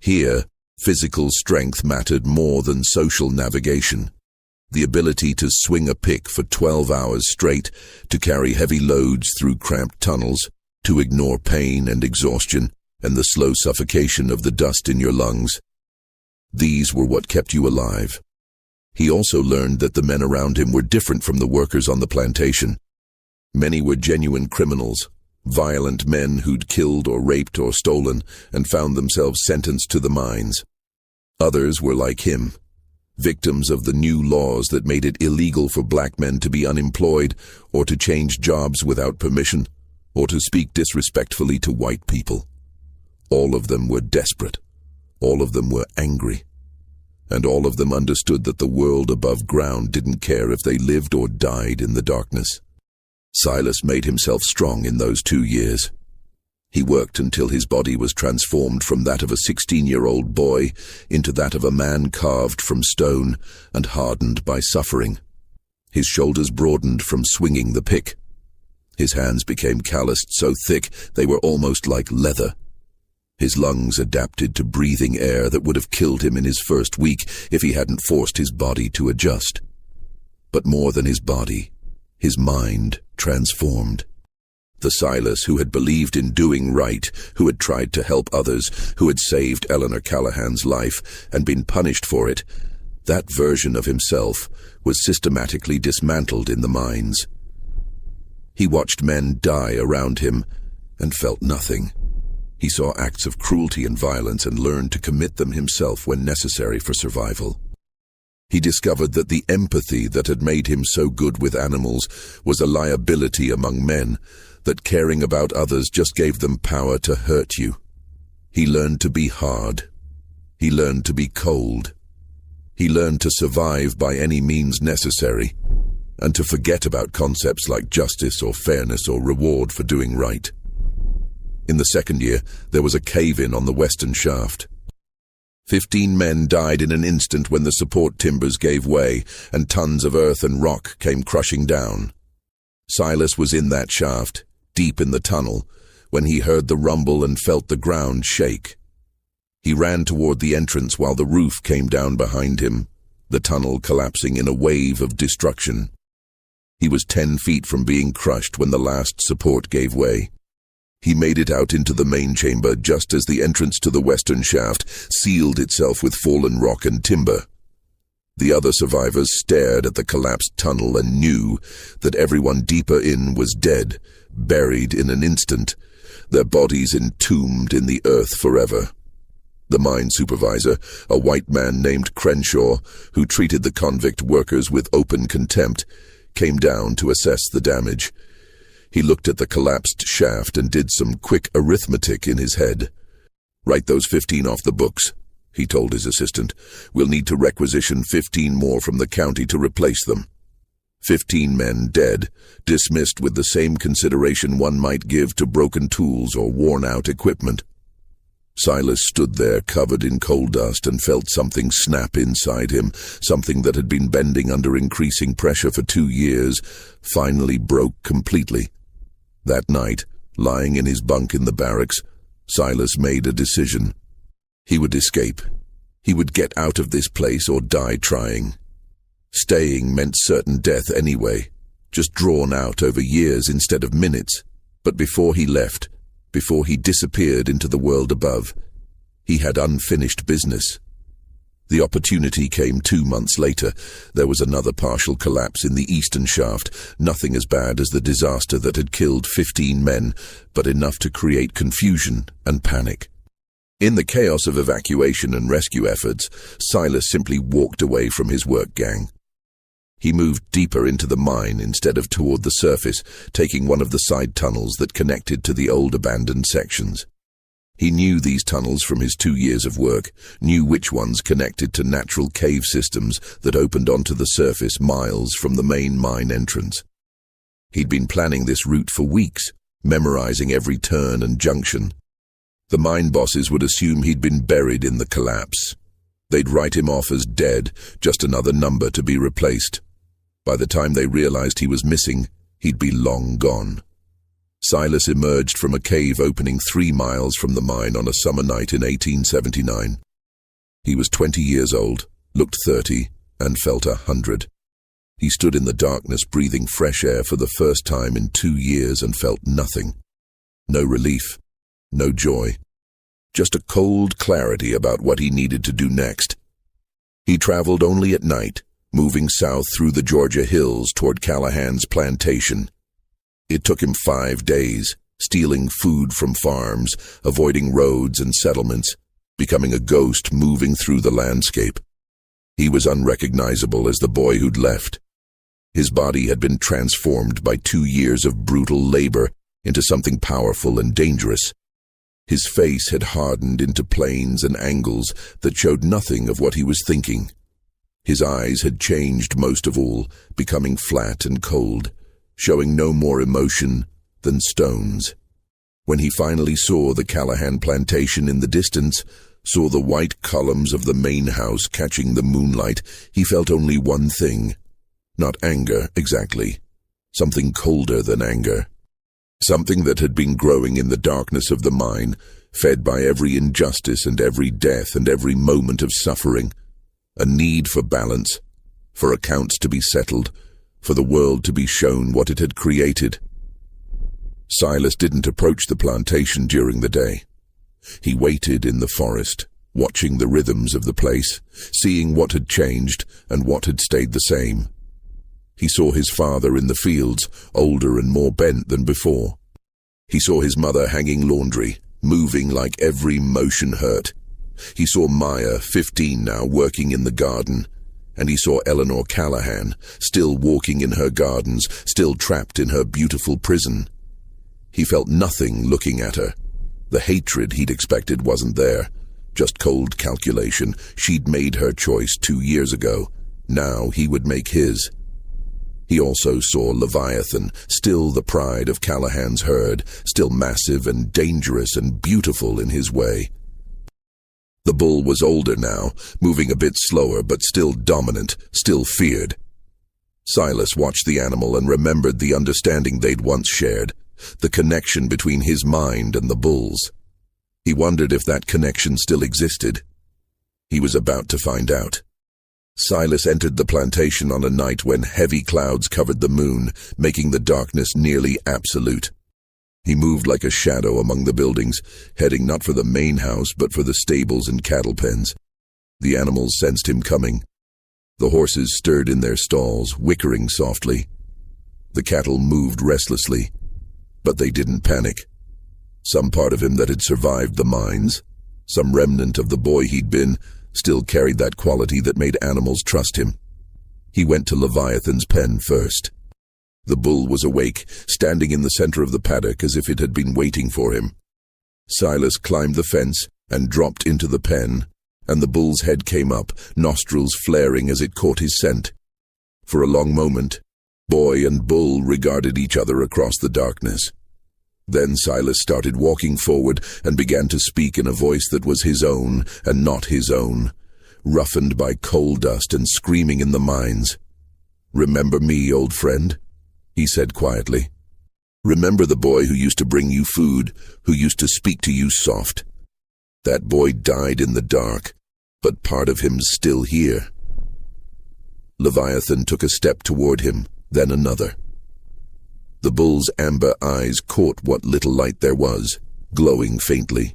Here, physical strength mattered more than social navigation. The ability to swing a pick for 12 hours straight, to carry heavy loads through cramped tunnels, to ignore pain and exhaustion and the slow suffocation of the dust in your lungs. These were what kept you alive. He also learned that the men around him were different from the workers on the plantation. Many were genuine criminals, violent men who'd killed or raped or stolen and found themselves sentenced to the mines. Others were like him, victims of the new laws that made it illegal for black men to be unemployed or to change jobs without permission or to speak disrespectfully to white people. All of them were desperate. All of them were angry. And all of them understood that the world above ground didn't care if they lived or died in the darkness. Silas made himself strong in those 2 years. He worked until his body was transformed from that of a 16-year-old boy into that of a man carved from stone and hardened by suffering. His shoulders broadened from swinging the pick. His hands became calloused so thick they were almost like leather. His lungs adapted to breathing air that would have killed him in his first week if he hadn't forced his body to adjust. But more than his body, his mind transformed. The Silas who had believed in doing right, who had tried to help others, who had saved Eleanor Callahan's life and been punished for it, that version of himself was systematically dismantled in the mines. He watched men die around him and felt nothing. He saw acts of cruelty and violence and learned to commit them himself when necessary for survival. He discovered that the empathy that had made him so good with animals was a liability among men, that caring about others just gave them power to hurt you. He learned to be hard. He learned to be cold. He learned to survive by any means necessary, and to forget about concepts like justice or fairness or reward for doing right. In the second year, there was a cave-in on the western shaft. 15 men died in an instant when the support timbers gave way and tons of earth and rock came crushing down. Silas was in that shaft, deep in the tunnel, when he heard the rumble and felt the ground shake. He ran toward the entrance while the roof came down behind him, the tunnel collapsing in a wave of destruction. He was 10 feet from being crushed when the last support gave way. He made it out into the main chamber just as the entrance to the western shaft sealed itself with fallen rock and timber. The other survivors stared at the collapsed tunnel and knew that everyone deeper in was dead, buried in an instant, their bodies entombed in the earth forever. The mine supervisor, a white man named Crenshaw, who treated the convict workers with open contempt, came down to assess the damage. He looked at the collapsed shaft and did some quick arithmetic in his head. "Write those 15 off the books," he told his assistant. "We'll need to requisition 15 more from the county to replace them." 15 men dead, dismissed with the same consideration one might give to broken tools or worn-out equipment. Silas stood there covered in coal dust and felt something snap inside him, something that had been bending under increasing pressure for 2 years, finally broke completely. That night, lying in his bunk in the barracks, Silas made a decision. He would escape. He would get out of this place or die trying. Staying meant certain death anyway, just drawn out over years instead of minutes. But before he left, before he disappeared into the world above, he had unfinished business. The opportunity came 2 months later. There was another partial collapse in the eastern shaft, nothing as bad as the disaster that had killed 15 men, but enough to create confusion and panic. In the chaos of evacuation and rescue efforts, Silas simply walked away from his work gang. He moved deeper into the mine instead of toward the surface, taking one of the side tunnels that connected to the old abandoned sections. He knew these tunnels from his 2 years of work, knew which ones connected to natural cave systems that opened onto the surface miles from the main mine entrance. He'd been planning this route for weeks, memorizing every turn and junction. The mine bosses would assume he'd been buried in the collapse. They'd write him off as dead, just another number to be replaced. By the time they realized he was missing, he'd be long gone. Silas emerged from a cave opening 3 miles from the mine on a summer night in 1879. He was 20 years old, looked 30, and felt 100. He stood in the darkness breathing fresh air for the first time in 2 years and felt nothing. No relief, no joy. Just a cold clarity about what he needed to do next. He traveled only at night, moving south through the Georgia hills toward Callahan's plantation. It took him 5 days, stealing food from farms, avoiding roads and settlements, becoming a ghost moving through the landscape. He was unrecognizable as the boy who'd left. His body had been transformed by 2 years of brutal labor into something powerful and dangerous. His face had hardened into planes and angles that showed nothing of what he was thinking. His eyes had changed most of all, becoming flat and cold, showing no more emotion than stones. When he finally saw the Callahan plantation in the distance, saw the white columns of the main house catching the moonlight, he felt only one thing. Not anger, exactly. Something colder than anger. Something that had been growing in the darkness of the mine, fed by every injustice and every death and every moment of suffering. A need for balance, for accounts to be settled, for the world to be shown what it had created. Silas didn't approach the plantation during the day. He waited in the forest, watching the rhythms of the place, seeing what had changed and what had stayed the same. He saw his father in the fields, older and more bent than before. He saw his mother hanging laundry, moving like every motion hurt. He saw Maya, 15 now, working in the garden, and he saw Eleanor Callahan, still walking in her gardens, still trapped in her beautiful prison. He felt nothing looking at her. The hatred he'd expected wasn't there, just cold calculation. She'd made her choice 2 years ago. Now he would make his. He also saw Leviathan, still the pride of Callahan's herd, still massive and dangerous and beautiful in his way. The bull was older now, moving a bit slower but still dominant, still feared. Silas watched the animal and remembered the understanding they'd once shared, the connection between his mind and the bull's. He wondered if that connection still existed. He was about to find out. Silas entered the plantation on a night when heavy clouds covered the moon, making the darkness nearly absolute. He moved like a shadow among the buildings, heading not for the main house but for the stables and cattle pens. The animals sensed him coming. The horses stirred in their stalls, whickering softly. The cattle moved restlessly, but they didn't panic. Some part of him that had survived the mines, some remnant of the boy he'd been, still carried that quality that made animals trust him. He went to Leviathan's pen first. The bull was awake, standing in the center of the paddock as if it had been waiting for him. Silas climbed the fence and dropped into the pen, and the bull's head came up, nostrils flaring as it caught his scent. For a long moment, boy and bull regarded each other across the darkness. Then Silas started walking forward and began to speak in a voice that was his own and not his own, roughened by coal dust and screaming in the mines. "Remember me, old friend?" he said quietly. "Remember the boy who used to bring you food, who used to speak to you soft? That boy died in the dark, but part of him's still here." Leviathan took a step toward him, then another. The bull's amber eyes caught what little light there was, glowing faintly.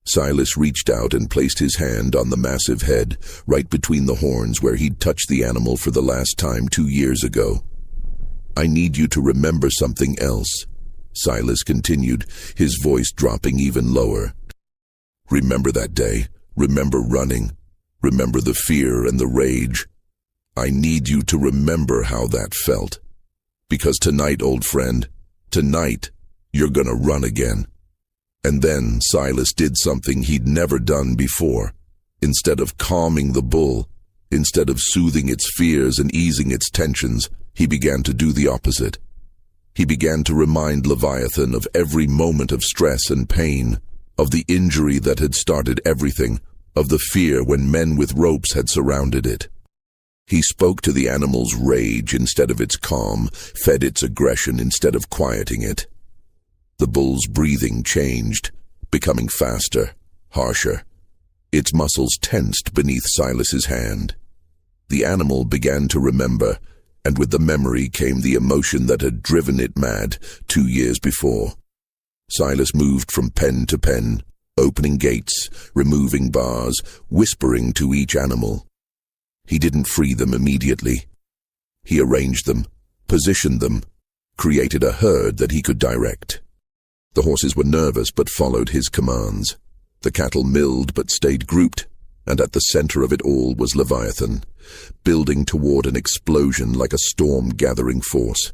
Silas reached out and placed his hand on the massive head, right between the horns where he'd touched the animal for the last time 2 years ago. "I need you to remember something else," Silas continued, his voice dropping even lower. "Remember that day. Remember running. Remember the fear and the rage. I need you to remember how that felt. Because tonight, old friend, tonight, you're gonna run again." And then Silas did something he'd never done before. Instead of calming the bull, instead of soothing its fears and easing its tensions, he began to do the opposite. He began to remind Leviathan of every moment of stress and pain, of the injury that had started everything, of the fear when men with ropes had surrounded it. He spoke to the animal's rage instead of its calm, fed its aggression instead of quieting it. The bull's breathing changed, becoming faster, harsher. Its muscles tensed beneath Silas's hand. The animal began to remember, and with the memory came the emotion that had driven it mad 2 years before. Silas moved from pen to pen, opening gates, removing bars, whispering to each animal. He didn't free them immediately. He arranged them, positioned them, created a herd that he could direct. The horses were nervous but followed his commands. The cattle milled but stayed grouped, and at the center of it all was Leviathan, building toward an explosion like a storm-gathering force.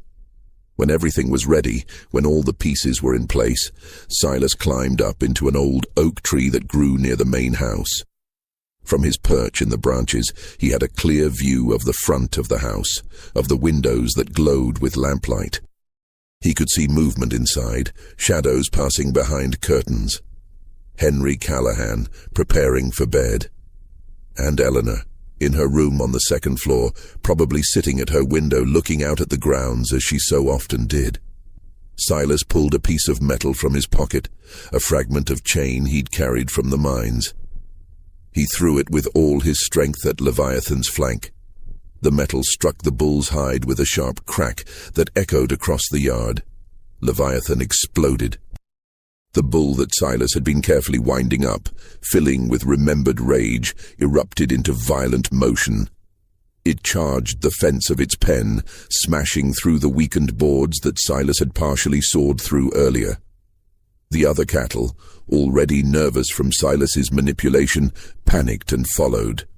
When everything was ready, when all the pieces were in place, Silas climbed up into an old oak tree that grew near the main house. From his perch in the branches, he had a clear view of the front of the house, of the windows that glowed with lamplight. He could see movement inside, shadows passing behind curtains. Henry Callahan, preparing for bed. And Eleanor, in her room on the second floor, probably sitting at her window looking out at the grounds as she so often did. Silas pulled a piece of metal from his pocket, a fragment of chain he'd carried from the mines. He threw it with all his strength at Leviathan's flank. The metal struck the bull's hide with a sharp crack that echoed across the yard. Leviathan exploded. The bull that Silas had been carefully winding up, filling with remembered rage, erupted into violent motion. It charged the fence of its pen, smashing through the weakened boards that Silas had partially sawed through earlier. The other cattle, already nervous from Silas's manipulation, panicked and followed.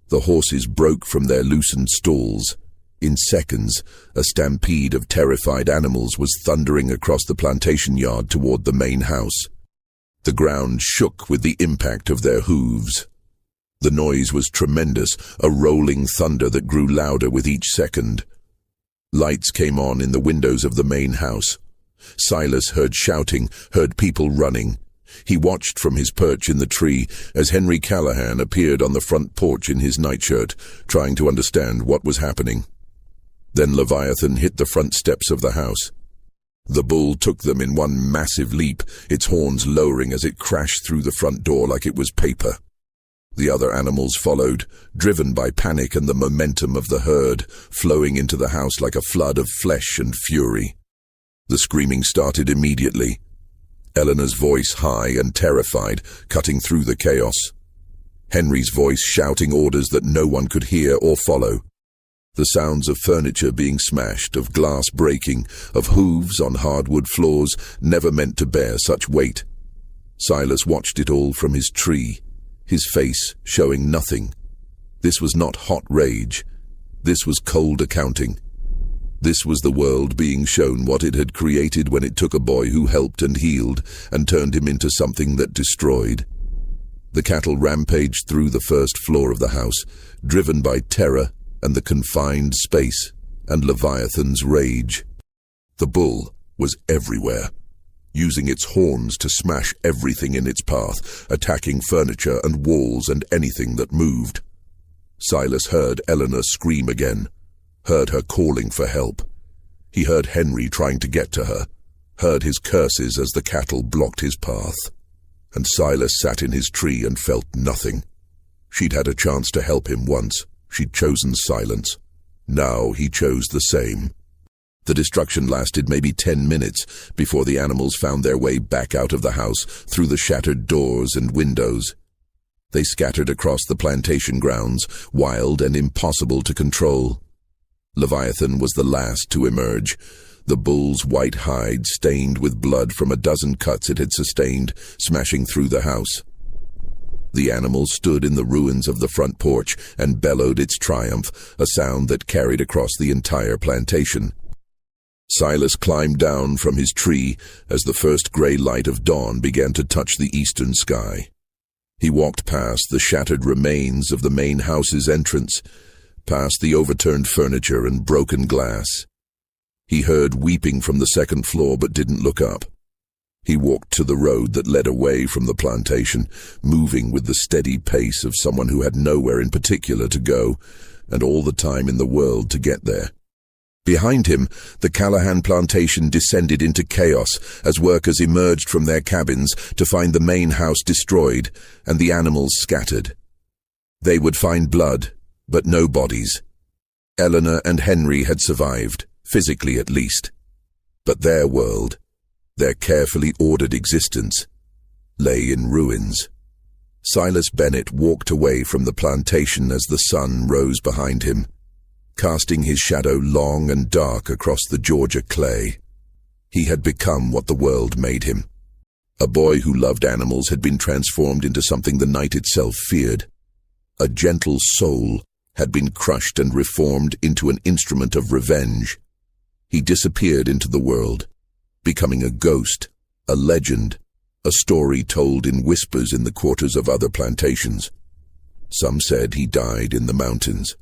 The horses broke from their loosened stalls. In seconds, a stampede of terrified animals was thundering across the plantation yard toward the main house. The ground shook with the impact of their hooves. The noise was tremendous, a rolling thunder that grew louder with each second. Lights came on in the windows of the main house. Silas heard shouting, heard people running. He watched from his perch in the tree as Henry Callahan appeared on the front porch in his nightshirt, trying to understand what was happening. Then Leviathan hit the front steps of the house. The bull took them in one massive leap, its horns lowering as it crashed through the front door like it was paper. The other animals followed, driven by panic and the momentum of the herd, flowing into the house like a flood of flesh and fury. The screaming started immediately. Eleanor's voice high and terrified, cutting through the chaos. Henry's voice shouting orders that no one could hear or follow. The sounds of furniture being smashed, of glass breaking, of hooves on hardwood floors never meant to bear such weight. Silas watched it all from his tree, his face showing nothing. This was not hot rage. This was cold accounting. This was the world being shown what it had created when it took a boy who helped and healed and turned him into something that destroyed. The cattle rampaged through the first floor of the house, driven by terror and the confined space and Leviathan's rage. The bull was everywhere, using its horns to smash everything in its path, attacking furniture and walls and anything that moved. Silas heard Eleanor scream again, heard her calling for help. He heard Henry trying to get to her, heard his curses as the cattle blocked his path. And Silas sat in his tree and felt nothing. She'd had a chance to help him once. She'd chosen silence. Now he chose the same. The destruction lasted maybe 10 minutes before the animals found their way back out of the house through the shattered doors and windows. They scattered across the plantation grounds, wild and impossible to control. Leviathan was the last to emerge, the bull's white hide stained with blood from a dozen cuts it had sustained, smashing through the house. The animal stood in the ruins of the front porch and bellowed its triumph, a sound that carried across the entire plantation. Silas climbed down from his tree as the first gray light of dawn began to touch the eastern sky. He walked past the shattered remains of the main house's entrance, past the overturned furniture and broken glass. He heard weeping from the second floor but didn't look up. He walked to the road that led away from the plantation, moving with the steady pace of someone who had nowhere in particular to go, and all the time in the world to get there. Behind him, the Callahan plantation descended into chaos as workers emerged from their cabins to find the main house destroyed and the animals scattered. They would find blood, but no bodies. Eleanor and Henry had survived, physically at least. But their world, their carefully ordered existence, lay in ruins. Silas Bennett walked away from the plantation as the sun rose behind him, casting his shadow long and dark across the Georgia clay. He had become what the world made him. A boy who loved animals had been transformed into something the night itself feared. A gentle soul had been crushed and reformed into an instrument of revenge. He disappeared into the world, becoming a ghost, a legend, a story told in whispers in the quarters of other plantations. Some said he died in the mountains.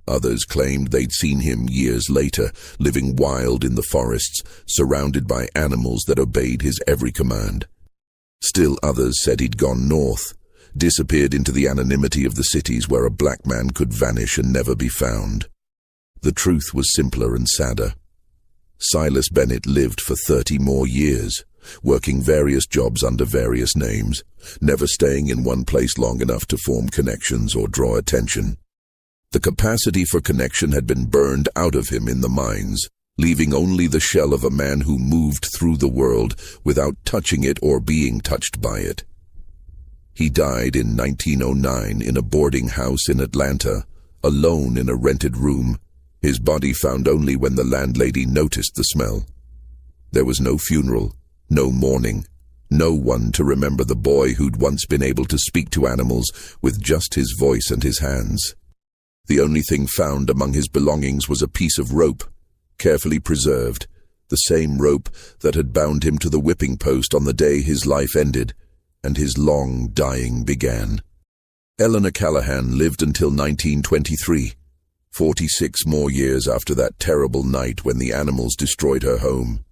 Others claimed they'd seen him years later, living wild in the forests, surrounded by animals that obeyed his every command. Still others said he'd gone north, disappeared into the anonymity of the cities where a black man could vanish and never be found. The truth was simpler and sadder. Silas Bennett lived for 30 more years, working various jobs under various names, never staying in one place long enough to form connections or draw attention. The capacity for connection had been burned out of him in the mines, leaving only the shell of a man who moved through the world without touching it or being touched by it. He died in 1909 in a boarding house in Atlanta, alone in a rented room, his body found only when the landlady noticed the smell. There was no funeral, no mourning, no one to remember the boy who'd once been able to speak to animals with just his voice and his hands. The only thing found among his belongings was a piece of rope, carefully preserved, the same rope that had bound him to the whipping post on the day his life ended and his long dying began. Eleanor Callahan lived until 1923, 46 more years after that terrible night when the animals destroyed her home.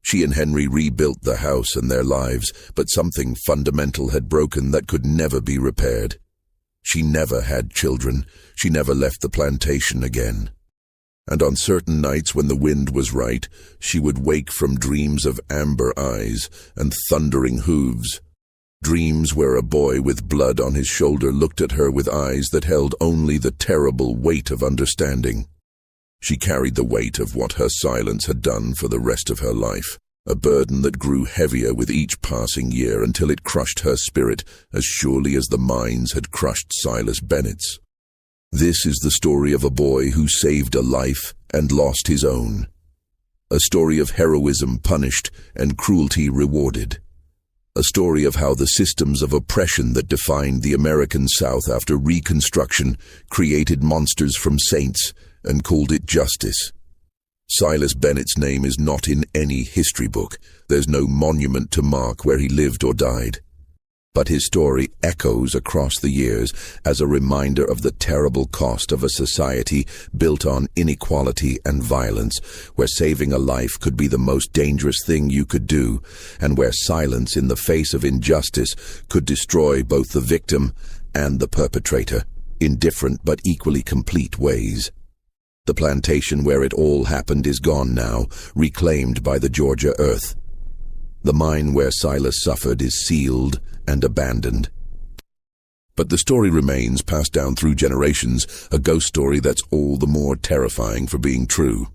She and Henry rebuilt the house and their lives, but something fundamental had broken that could never be repaired. She never had children. She never left the plantation again. And on certain nights when the wind was right, she would wake from dreams of amber eyes and thundering hooves, dreams where a boy with blood on his shoulder looked at her with eyes that held only the terrible weight of understanding. She carried the weight of what her silence had done for the rest of her life, a burden that grew heavier with each passing year until it crushed her spirit as surely as the mines had crushed Silas Bennett's. This is the story of a boy who saved a life and lost his own. A story of heroism punished and cruelty rewarded. A story of how the systems of oppression that defined the American South after Reconstruction created monsters from saints and called it justice. Silas Bennett's name is not in any history book. There's no monument to mark where he lived or died. But his story echoes across the years as a reminder of the terrible cost of a society built on inequality and violence, where saving a life could be the most dangerous thing you could do, and where silence in the face of injustice could destroy both the victim and the perpetrator in different but equally complete ways. The plantation where it all happened is gone now, reclaimed by the Georgia earth. The mine where Silas suffered is sealed and abandoned. But the story remains, passed down through generations, a ghost story that's all the more terrifying for being true.